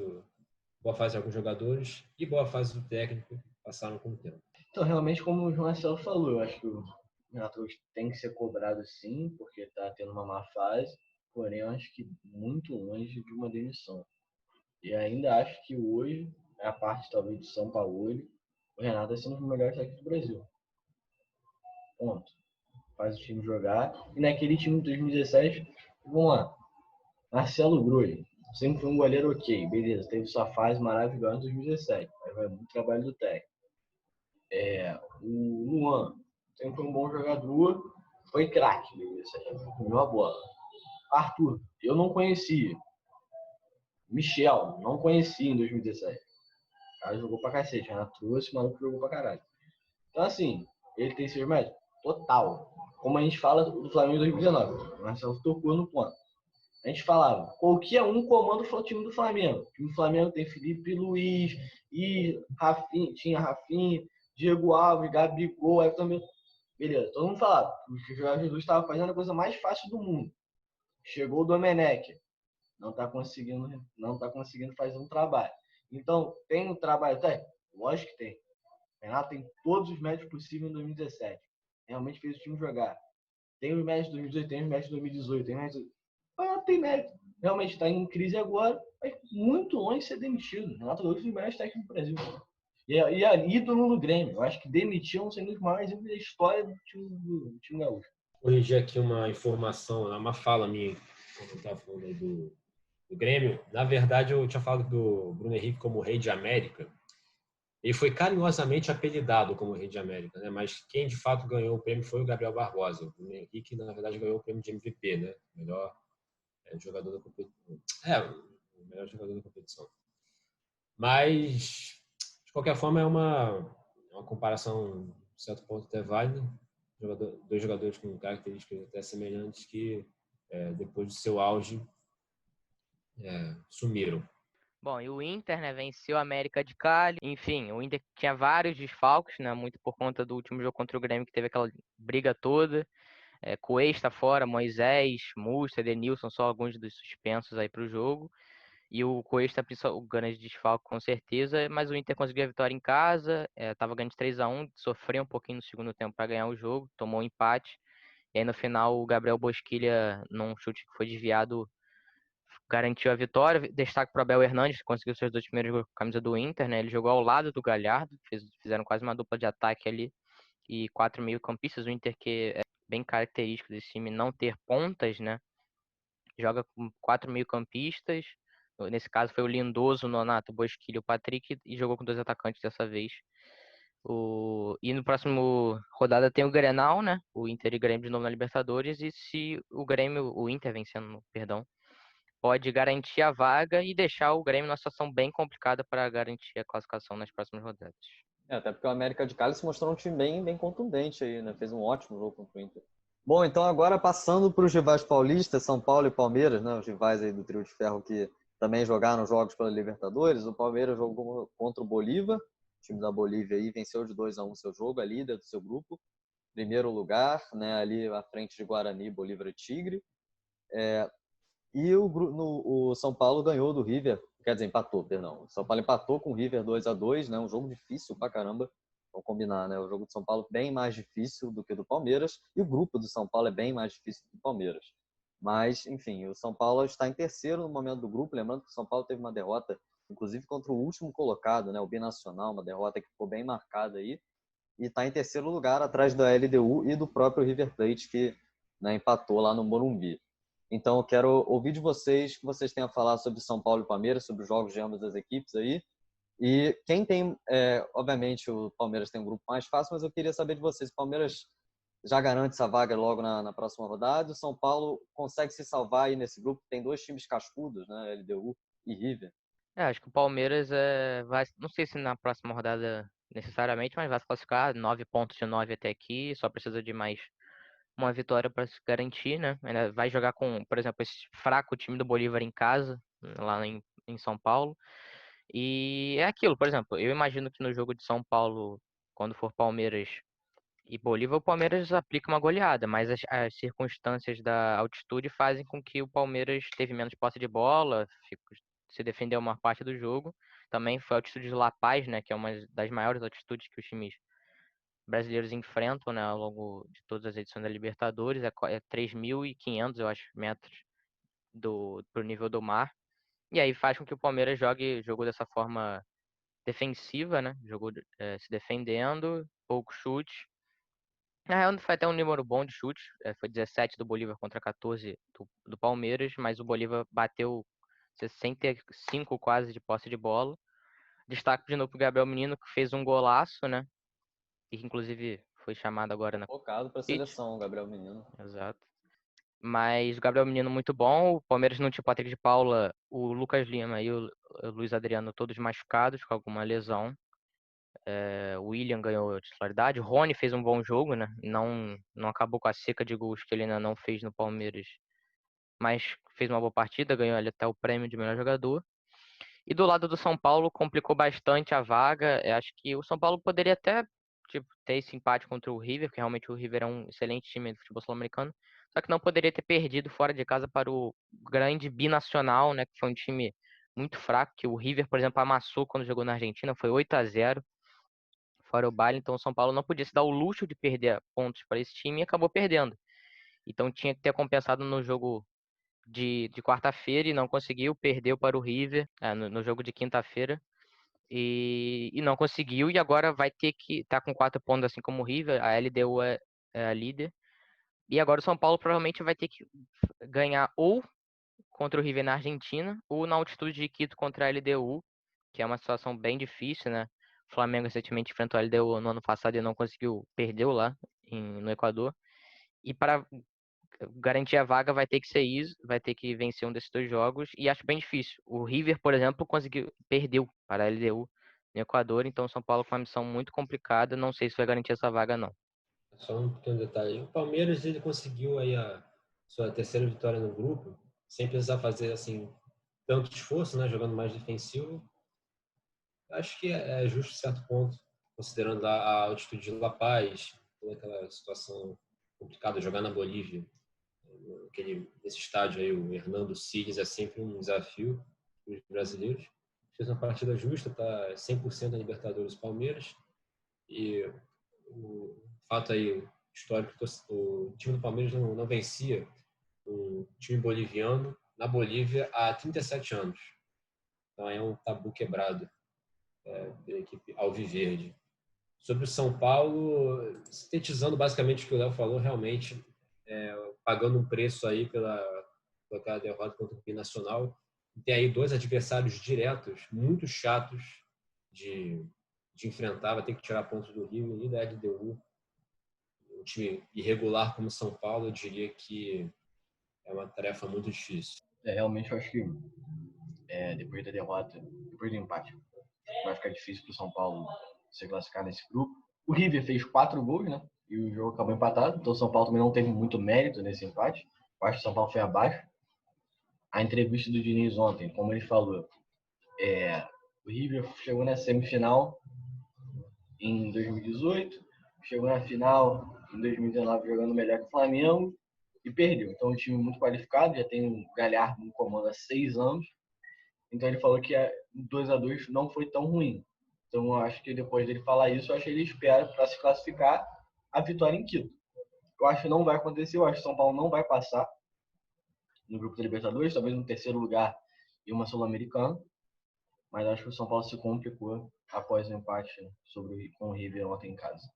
boa fase de alguns jogadores e boa fase do técnico passaram com o tempo. Então, realmente, como o Marcelo falou, eu acho que o Renato tem que ser cobrado sim, porque está tendo uma má fase, porém, eu acho que muito longe de uma demissão. E ainda acho que hoje, a parte talvez de São Paulo, o Renato é sendo um dos melhores técnicos do Brasil. Ponto. Faz o time jogar. E naquele time de 2017, vamos lá. Marcelo Groi, sempre foi um goleiro ok, beleza, teve sua fase maravilhosa em 2017, mas vai muito trabalho do técnico. O Luan, sempre foi um bom jogador, foi craque, beleza, comeu a bola. Arthur, eu não conhecia. Michel, não conhecia em 2017. O cara jogou pra cacete, Renato trouxe, o maluco jogou pra caralho. Então, assim, ele tem seus méritos? Total. Como a gente fala do Flamengo em 2019, o Marcelo tocou no ponto. A gente falava, qualquer um comanda o time do Flamengo. O time do Flamengo tem Felipe Luiz, e Rafinha, tinha Rafinha, Diego Alves, Gabigol, aí também. Beleza, todo mundo falava que o Jorge Jesus estava fazendo a coisa mais fácil do mundo. Chegou o Domenech, não tá conseguindo fazer um trabalho. Então, tem um trabalho técnico? Lógico que tem. O Renato tem todos os méritos possíveis em 2017. Realmente fez o time jogar. Tem os méritos de 2018, tem os méritos de 2018, tem méritos. Tem mérito. Realmente está em crise agora, mas muito longe de ser demitido. Renato Gaúcho é um dos melhores técnicos do Brasil. E é ídolo no Grêmio. Eu acho que demitiu um dos maiores ídolos da história do time gaúcho. Corrigir aqui uma informação, uma fala minha, quando eu estava falando aí do Grêmio. Na verdade, eu tinha falado do Bruno Henrique como Rei de América. Ele foi carinhosamente apelidado como Rei de América, né? Mas quem de fato ganhou o prêmio foi o Gabriel Barbosa. O Bruno Henrique, na verdade, ganhou o prêmio de MVP, né? Melhor jogador da competição. O melhor jogador da competição. Mas, de qualquer forma, é uma comparação, de certo ponto, até válida. Dois jogadores com características até semelhantes que, depois do seu auge, sumiram. Bom, e o Inter, né, venceu a América de Cali. Enfim, o Inter tinha vários desfalques, né, muito por conta do último jogo contra o Grêmio, que teve aquela briga toda. Cuesta fora, Moisés, Musta, Edenilson, só alguns dos suspensos aí para o jogo. E o Cuesta, o grande desfalque com certeza, mas o Inter conseguiu a vitória em casa, estava ganhando de 3-1, sofreu um pouquinho no segundo tempo para ganhar o jogo, tomou um empate. E aí no final o Gabriel Bosquilha, num chute que foi desviado, garantiu a vitória. Destaque para o Abel Hernandes, que conseguiu seus 2 primeiros gols com a camisa do Inter, né? Ele jogou ao lado do Galhardo, fizeram quase uma dupla de ataque ali. E 4 meio-campistas, o Inter que é bem característico desse time não ter pontas, né? Joga com 4 meio-campistas. Nesse caso foi o Lindoso, o Nonato, o Bosquilha e o Patrick, e jogou com 2 atacantes dessa vez. E no próximo rodada tem o Grenal, né? O Inter e Grêmio de novo na Libertadores. E se o Inter vencendo, perdão, pode garantir a vaga e deixar o Grêmio numa situação bem complicada para garantir a classificação nas próximas rodadas. Até porque o América de Cali se mostrou um time bem contundente aí, né? Fez um ótimo jogo contra o Inter. Bom, então agora passando para os rivais paulistas, São Paulo e Palmeiras, né? Os rivais aí do trio de ferro que também jogaram jogos pela Libertadores. O Palmeiras jogou contra o Bolívar, o time da Bolívia aí venceu de 2-1 seu jogo, é líder do seu grupo. Primeiro lugar, né? Ali à frente de Guarani, Bolívar e Tigre. E o São Paulo ganhou do River, quer dizer, empatou, perdão. O São Paulo empatou com o River 2-2, né? Um jogo difícil pra caramba, vamos combinar, né? O jogo do São Paulo bem mais difícil do que o do Palmeiras, e o grupo do São Paulo é bem mais difícil do que o Palmeiras. Mas, enfim, o São Paulo está em terceiro no momento do grupo, lembrando que o São Paulo teve uma derrota, inclusive contra o último colocado, né? O Binacional, uma derrota que ficou bem marcada aí, e está em terceiro lugar, atrás da LDU e do próprio River Plate, que, né, empatou lá no Morumbi. Então, eu quero ouvir de vocês o que vocês têm a falar sobre São Paulo e Palmeiras, sobre os jogos de ambas as equipes aí. E quem tem, obviamente, o Palmeiras tem um grupo mais fácil, mas eu queria saber de vocês. O Palmeiras já garante essa vaga logo na próxima rodada. O São Paulo consegue se salvar aí nesse grupo. Tem 2 times cascudos, né? LDU e River. Acho que o Palmeiras vai, não sei se na próxima rodada necessariamente, mas vai se classificar 9 pontos de 9 até aqui, só precisa de mais uma vitória para se garantir, né? Ainda vai jogar com, por exemplo, esse fraco time do Bolívar em casa, lá em São Paulo. E é aquilo, por exemplo, eu imagino que no jogo de São Paulo, quando for Palmeiras e Bolívar, o Palmeiras aplica uma goleada, mas as circunstâncias da altitude fazem com que o Palmeiras teve menos posse de bola, se defendeu uma parte do jogo. Também foi a altitude de La Paz, né, que é uma das maiores altitudes que os times brasileiros enfrentam, né, ao longo de todas as edições da Libertadores. É 3.500, eu acho, metros pro nível do mar. E aí faz com que o Palmeiras jogou dessa forma defensiva, né? Jogou se defendendo, pouco chute. Na real, foi até um número bom de chutes. Foi 17 do Bolívar contra 14 do Palmeiras, mas o Bolívar bateu 65 quase de posse de bola. Destaque de novo pro Gabriel Menino, que fez um golaço, né? E que inclusive foi chamado agora na Focado para a Tite. seleção, Gabriel Menino. Exato. Mas o Gabriel Menino muito bom. O Palmeiras não tinha o Patrick de Paula, o Lucas Lima e o Luiz Adriano todos machucados com alguma lesão. O William ganhou a titularidade. O Rony fez um bom jogo, né? Não acabou com a seca de gols que ele ainda não fez no Palmeiras, mas fez uma boa partida, ganhou ali até o prêmio de melhor jogador. E do lado do São Paulo complicou bastante a vaga. Eu acho que o São Paulo poderia até ter esse empate contra o River, porque realmente o River é um excelente time do futebol sul-americano. Só que não poderia ter perdido fora de casa para o grande binacional, né? Que foi um time muito fraco, que o River, por exemplo, amassou quando jogou na Argentina, foi 8-0. Fora o baile, então o São Paulo não podia se dar o luxo de perder pontos para esse time e acabou perdendo. Então tinha que ter compensado no jogo de quarta-feira e não conseguiu, perdeu para o River no jogo de quinta-feira e não conseguiu, e agora vai ter que estar com 4 pontos, assim como o River. A LDU é a líder, e agora o São Paulo provavelmente vai ter que ganhar ou contra o River na Argentina ou na altitude de Quito contra a LDU, que é uma situação bem difícil, né? O Flamengo recentemente enfrentou a LDU no ano passado e não conseguiu, perdeu lá no Equador. E para garantir a vaga vai ter que ser isso, vai ter que vencer um desses 2 jogos, e acho bem difícil. O River, por exemplo, perdeu para a LDU no Equador, então o São Paulo com uma missão muito complicada, não sei se vai garantir essa vaga não. Só um pequeno detalhe. O Palmeiras ele conseguiu aí a sua terceira vitória no grupo, sem precisar fazer assim tanto esforço, né, jogando mais defensivo. Acho que é justo certo ponto, considerando a altitude de La Paz, toda aquela situação complicada de jogar na Bolívia. Nesse estádio aí, o Hernando Siles é sempre um desafio para os brasileiros. Fez uma partida justa, está 100% na Libertadores Palmeiras. E o fato aí histórico, o time do Palmeiras não vencia um time boliviano na Bolívia há 37 anos. Então é um tabu quebrado pela equipe alviverde. Sobre o São Paulo, sintetizando basicamente o que o Léo falou, realmente pagando um preço aí pela derrota contra o Binacional. Tem aí 2 adversários diretos, muito chatos de enfrentar, vai ter que tirar pontos do Rio e da LDU. Um time irregular como São Paulo, eu diria que é uma tarefa muito difícil. Realmente eu acho que depois da derrota, depois do empate, vai ficar difícil para o São Paulo se classificar nesse grupo. O River fez 4 gols, né? E o jogo acabou empatado, então o São Paulo também não teve muito mérito nesse empate. Eu acho que o São Paulo foi abaixo. A entrevista do Diniz ontem, como ele falou, o River chegou na semifinal em 2018, chegou na final em 2019 jogando melhor que o Flamengo e perdeu. Então, é um time muito qualificado, já tem um Galhardo no comando há 6 anos. Então, ele falou que 2-2 não foi tão ruim. Então, eu acho que depois dele falar isso, eu acho que ele espera para se classificar a vitória em Quito. Eu acho que não vai acontecer, eu acho que o São Paulo não vai passar no grupo da Libertadores, talvez no terceiro lugar e uma Sul-Americana. Mas acho que o São Paulo se complicou após o empate com o River ontem em casa.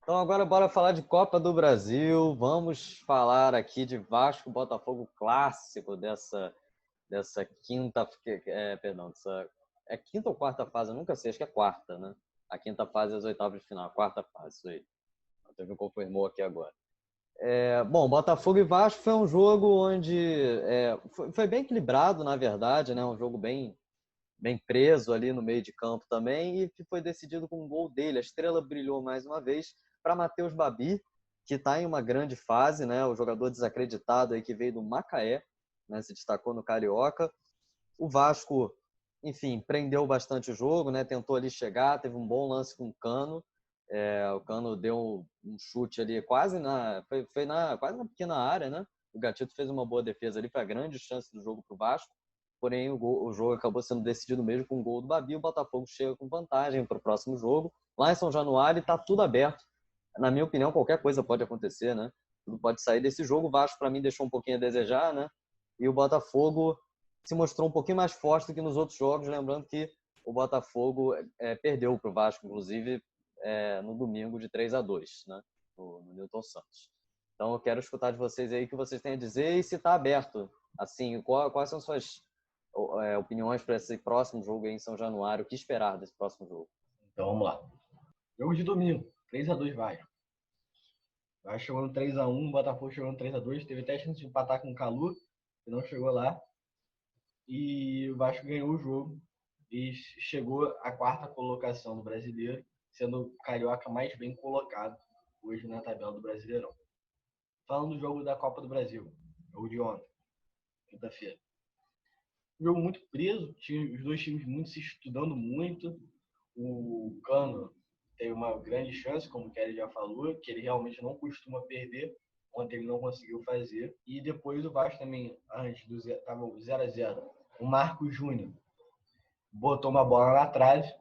Então agora bora falar de Copa do Brasil. Vamos falar aqui de Vasco Botafogo, clássico dessa quinta, é quinta ou quarta fase? Eu nunca sei, acho que é quarta, né? A quinta fase é as oitavas de final, a quarta fase, isso aí. Até me confirmou aqui agora. Bom, Botafogo e Vasco foi um jogo onde foi bem equilibrado, na verdade, né? Um jogo bem preso ali no meio de campo também, e que foi decidido com um gol dele. A estrela brilhou mais uma vez para Matheus Babi, que está em uma grande fase, né? O jogador desacreditado aí que veio do Macaé, né? Se destacou no Carioca. O Vasco, enfim, prendeu bastante o jogo, né? Tentou ali chegar, teve um bom lance com o Cano. O Cano deu um chute ali quase quase na pequena área, né? O Gatito fez uma boa defesa ali, foi a grande chance do jogo para o Vasco. Porém, o jogo acabou sendo decidido mesmo com o gol do Babi. O Botafogo chega com vantagem para o próximo jogo. Lá em São Januário está tudo aberto. Na minha opinião, qualquer coisa pode acontecer, né? Tudo pode sair desse jogo. O Vasco, para mim, deixou um pouquinho a desejar, né? E o Botafogo se mostrou um pouquinho mais forte do que nos outros jogos. Lembrando que o Botafogo perdeu para o Vasco, inclusive, no domingo de 3-2, né? No Newton Santos. Então, eu quero escutar de vocês aí o que vocês têm a dizer e se está aberto. Assim, quais são suas opiniões para esse próximo jogo aí em São Januário? O que esperar desse próximo jogo? Então vamos lá. Jogo de domingo, 3-2 Vasco. Vasco chegou no 3-1, Botafogo chegou no 3-2. Teve até chance de empatar com o Calu, que não chegou lá. E o Vasco ganhou o jogo e chegou à 4ª colocação do Brasileiro, sendo o carioca mais bem colocado hoje na tabela do Brasileirão. Falando do jogo da Copa do Brasil, jogo de ontem, quinta-feira. Um jogo muito preso, os dois times muito se estudando muito. O Cano teve uma grande chance, como o Kelly já falou, que ele realmente não costuma perder. Ontem ele não conseguiu fazer. E depois o Vasco também, antes do 0-0, o Marcos Júnior botou uma bola na trave,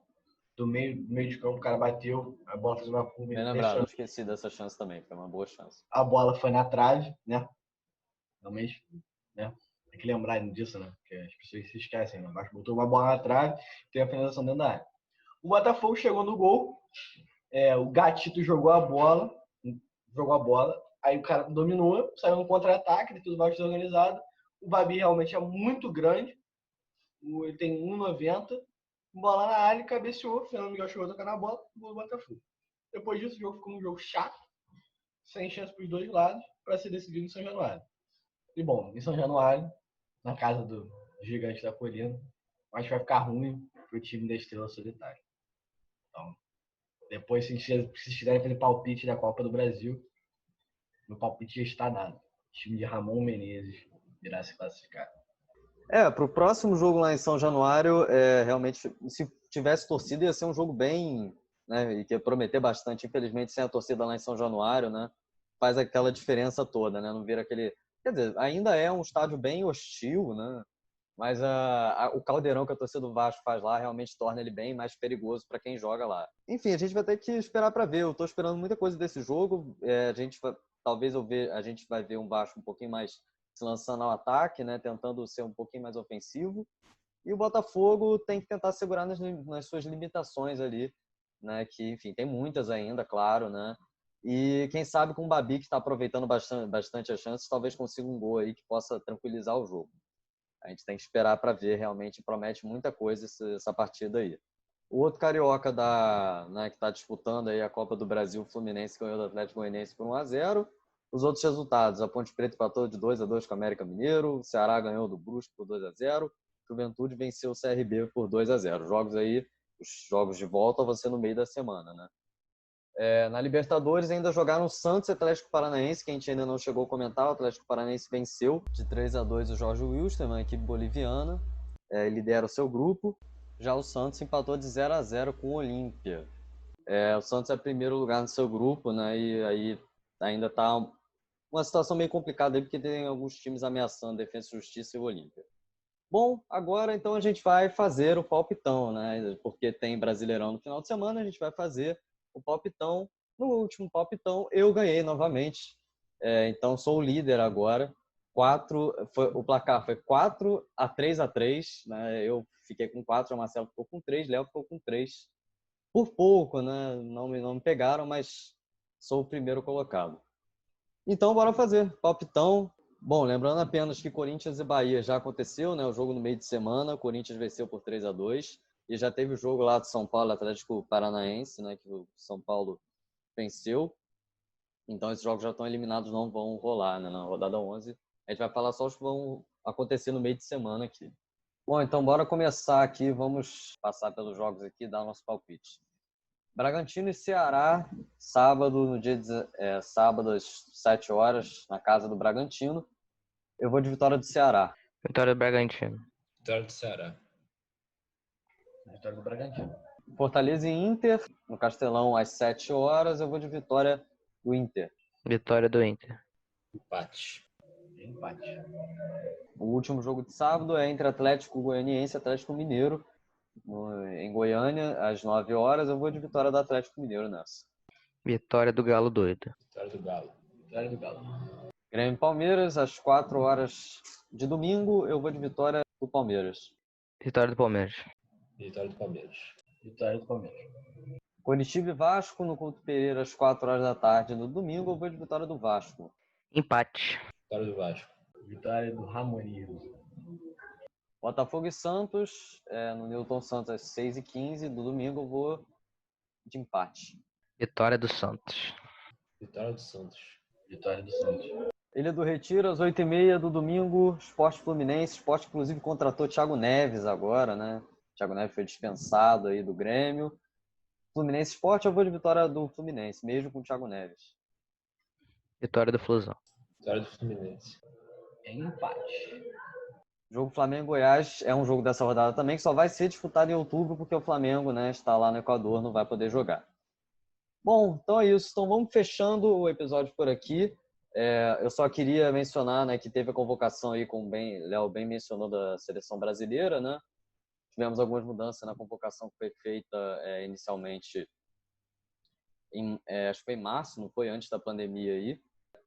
do meio de campo, o cara bateu, a bola fez uma curva. Bem lembrado, eu esqueci dessa chance também, foi uma boa chance. A bola foi na trave, né? Realmente, né? Tem que lembrar disso, né? Porque as pessoas se esquecem, né? O Vasco botou uma bola na trave, tem a finalização dentro da área. O Botafogo chegou no gol, o Gatito jogou a bola, aí o cara dominou, saiu no contra-ataque, depois o Vasco desorganizado. O Babi realmente é muito grande, ele tem 1,90, bola na área, cabeceou, o Fernando Miguel chegou a tocar na bola, gol do Botafogo. Depois disso, o jogo ficou um jogo chato, sem chance para os dois lados, para ser decidido em São Januário. E bom, em São Januário, na casa do gigante da colina, acho que vai ficar ruim pro time da Estrela Solitária. Então, depois, se quiserem fazer palpite da Copa do Brasil, meu palpite já está dado. O time de Ramon Menezes irá se classificar. Para o próximo jogo lá em São Januário, realmente, se tivesse torcida, ia ser um jogo bem, né, e que ia prometer bastante. Infelizmente, sem a torcida lá em São Januário, né, faz aquela diferença toda, né, não vira aquele... Quer dizer, ainda é um estádio bem hostil, né, mas o caldeirão que a torcida do Vasco faz lá realmente torna ele bem mais perigoso para quem joga lá. Enfim, a gente vai ter que esperar para ver. Eu estou esperando muita coisa desse jogo. A gente vai ver um Vasco um pouquinho mais se lançando ao ataque, né, tentando ser um pouquinho mais ofensivo. E o Botafogo tem que tentar segurar nas suas limitações ali, né, que, enfim, tem muitas ainda, claro, né. E quem sabe com o Babi, que está aproveitando bastante as chances, talvez consiga um gol aí que possa tranquilizar o jogo. A gente tem que esperar para ver, realmente promete muita coisa essa partida aí. O outro carioca que está disputando aí a Copa do Brasil, o Fluminense ganhou do Atlético Goianiense por 1-0. Os outros resultados, a Ponte Preta empatou de 2-2 com o América Mineiro, o Ceará ganhou do Brusque por 2-0, Juventude venceu o CRB por 2-0. Os jogos de volta vão ser no meio da semana, né? Na Libertadores ainda jogaram Santos e Atlético Paranaense, que a gente ainda não chegou a comentar. O Atlético Paranaense venceu de 3-2 o Jorge Wilstermann, uma equipe boliviana, lidera o seu grupo. Já o Santos empatou de 0-0 com o Olímpia. O Santos é primeiro lugar no seu grupo, né? E aí ainda está uma situação meio complicada aí, porque tem alguns times ameaçando Defensa e Justiça e o Olímpia. Bom, agora então a gente vai fazer o palpitão, né? Porque tem Brasileirão no final de semana, a gente vai fazer o palpitão. No último palpitão, eu ganhei novamente. Então, sou o líder agora. O placar foi 4-3, né? Eu fiquei com 4, o Marcelo ficou com 3, Léo ficou com 3. Por pouco, né? Não me pegaram, mas sou o primeiro colocado. Então, bora fazer palpitão. Bom, lembrando apenas que Corinthians e Bahia já aconteceu, né? O jogo no meio de semana, o Corinthians venceu por 3-2. E já teve o jogo lá de São Paulo, Atlético Paranaense, né? Que o São Paulo venceu. Então, esses jogos já estão eliminados, não vão rolar, né? Na rodada 11. A gente vai falar só os que vão acontecer no meio de semana aqui. Bom, então bora começar aqui. Vamos passar pelos jogos aqui e dar o nosso palpite. Bragantino e Ceará, sábado, sábado às 7 horas, na casa do Bragantino. Eu vou de vitória do Ceará. Vitória do Bragantino. Vitória do Ceará. Vitória do Bragantino. Fortaleza e Inter, no Castelão, às 7 horas. Eu vou de vitória do Inter. Vitória do Inter. Empate. Empate. O último jogo de sábado é entre Atlético Goianiense e Atlético Mineiro, em Goiânia, às 9 horas. Eu vou de vitória do Atlético Mineiro nessa. Vitória do Galo doido. Vitória do Galo. Vitória do Galo. Grêmio e Palmeiras, às 4 horas de domingo. Eu vou de vitória do Palmeiras. Vitória do Palmeiras. Vitória do Palmeiras. Vitória do Palmeiras. Coritiba e Vasco, no Couto Pereira, às 4 horas da tarde no domingo. Eu vou de vitória do Vasco. Empate. Vitória do Vasco. Vitória do Ramonismo. Botafogo e Santos, no Newton Santos, às 6h15 do domingo. Eu vou de empate. Vitória do Santos. Vitória do Santos. Vitória do Santos. Ilha do Retiro, às 8h30 do domingo. Sport Fluminense. Sport, inclusive, contratou Thiago Neves agora, né? Thiago Neves foi dispensado aí do Grêmio. Fluminense Sport, eu vou de vitória do Fluminense, mesmo com o Thiago Neves. Vitória do Flusão. Vitória do Fluminense. Empate. Jogo Flamengo-Goiás é um jogo dessa rodada também, que só vai ser disputado em outubro, porque o Flamengo, né, está lá no Equador, não vai poder jogar. Bom, então é isso. Então vamos fechando o episódio por aqui. Eu só queria mencionar, né, que teve a convocação aí, como Léo bem mencionou, da seleção brasileira, né? Tivemos algumas mudanças na convocação que foi feita inicialmente, acho que foi em março, não foi antes da pandemia aí.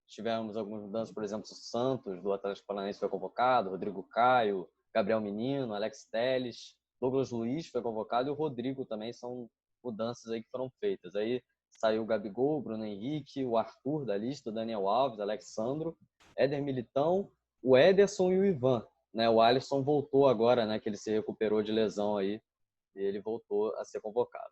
Tivemos algumas mudanças, por exemplo, o Santos, do Atlético Paranaense, foi convocado, Rodrigo Caio, Gabriel Menino, Alex Telles, Douglas Luiz foi convocado e o Rodrigo também. São mudanças aí que foram feitas. Aí saiu o Gabigol, o Bruno Henrique, o Arthur da lista, o Daniel Alves, o Alexandro, Éder Militão, o Ederson e o Ivan. Né? O Alisson voltou agora, né, que ele se recuperou de lesão aí, e ele voltou a ser convocado.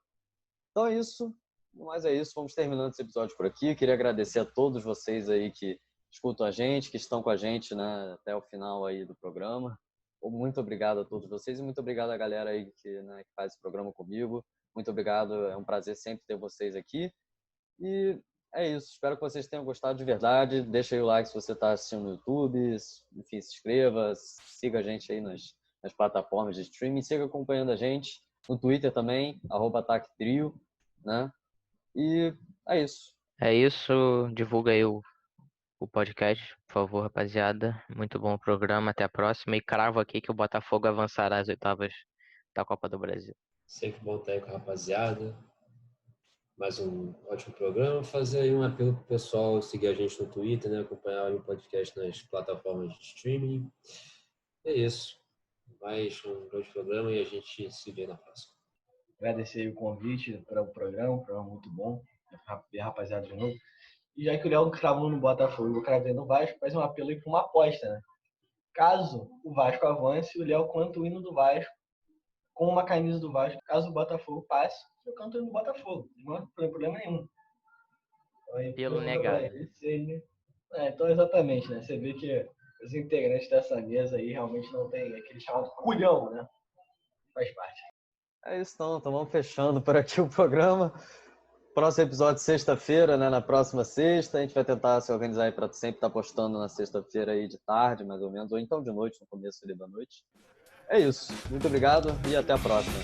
Então é isso. Mas é isso, vamos terminando esse episódio por aqui. Queria agradecer a todos vocês aí que escutam a gente, que estão com a gente, né, até o final aí do programa. Muito obrigado a todos vocês e muito obrigado a galera aí que faz esse programa comigo. Muito obrigado, é um prazer sempre ter vocês aqui. E é isso, espero que vocês tenham gostado de verdade. Deixa aí o like se você está assistindo no YouTube, enfim, se inscreva, siga a gente aí nas plataformas de streaming, siga acompanhando a gente no Twitter também, @AtaqueTrio, né? E é isso. É isso. Divulga aí o podcast, por favor, rapaziada. Muito bom o programa. Até a próxima. E cravo aqui que o Botafogo avançará às oitavas da Copa do Brasil. Sempre bom estar aí com a rapaziada. Mais um ótimo programa. Fazer aí um apelo pro pessoal seguir a gente no Twitter, né? Acompanhar o podcast nas plataformas de streaming. É isso. Mais um grande programa e a gente se vê na próxima. Agradecer o convite para o programa, um programa muito bom. Ver a rapaziada de novo. E já que o Léo cravou no Botafogo e eu cravei no Vasco, faz um apelo aí para uma aposta, né? Caso o Vasco avance, o Léo canta o hino do Vasco com uma camisa do Vasco. Caso o Botafogo passe, eu canto o hino do Botafogo. Não tem problema nenhum. Pelo negado. Então, exatamente, né? Você vê que os integrantes dessa mesa aí realmente não tem aquele chamado culhão, né? Faz parte. É isso, então vamos fechando por aqui o programa. Próximo episódio sexta-feira, né? Na próxima sexta. A gente vai tentar se organizar aí para sempre estar postando na sexta-feira aí de tarde, mais ou menos, ou então de noite, no começo ali da noite. É isso. Muito obrigado e até a próxima.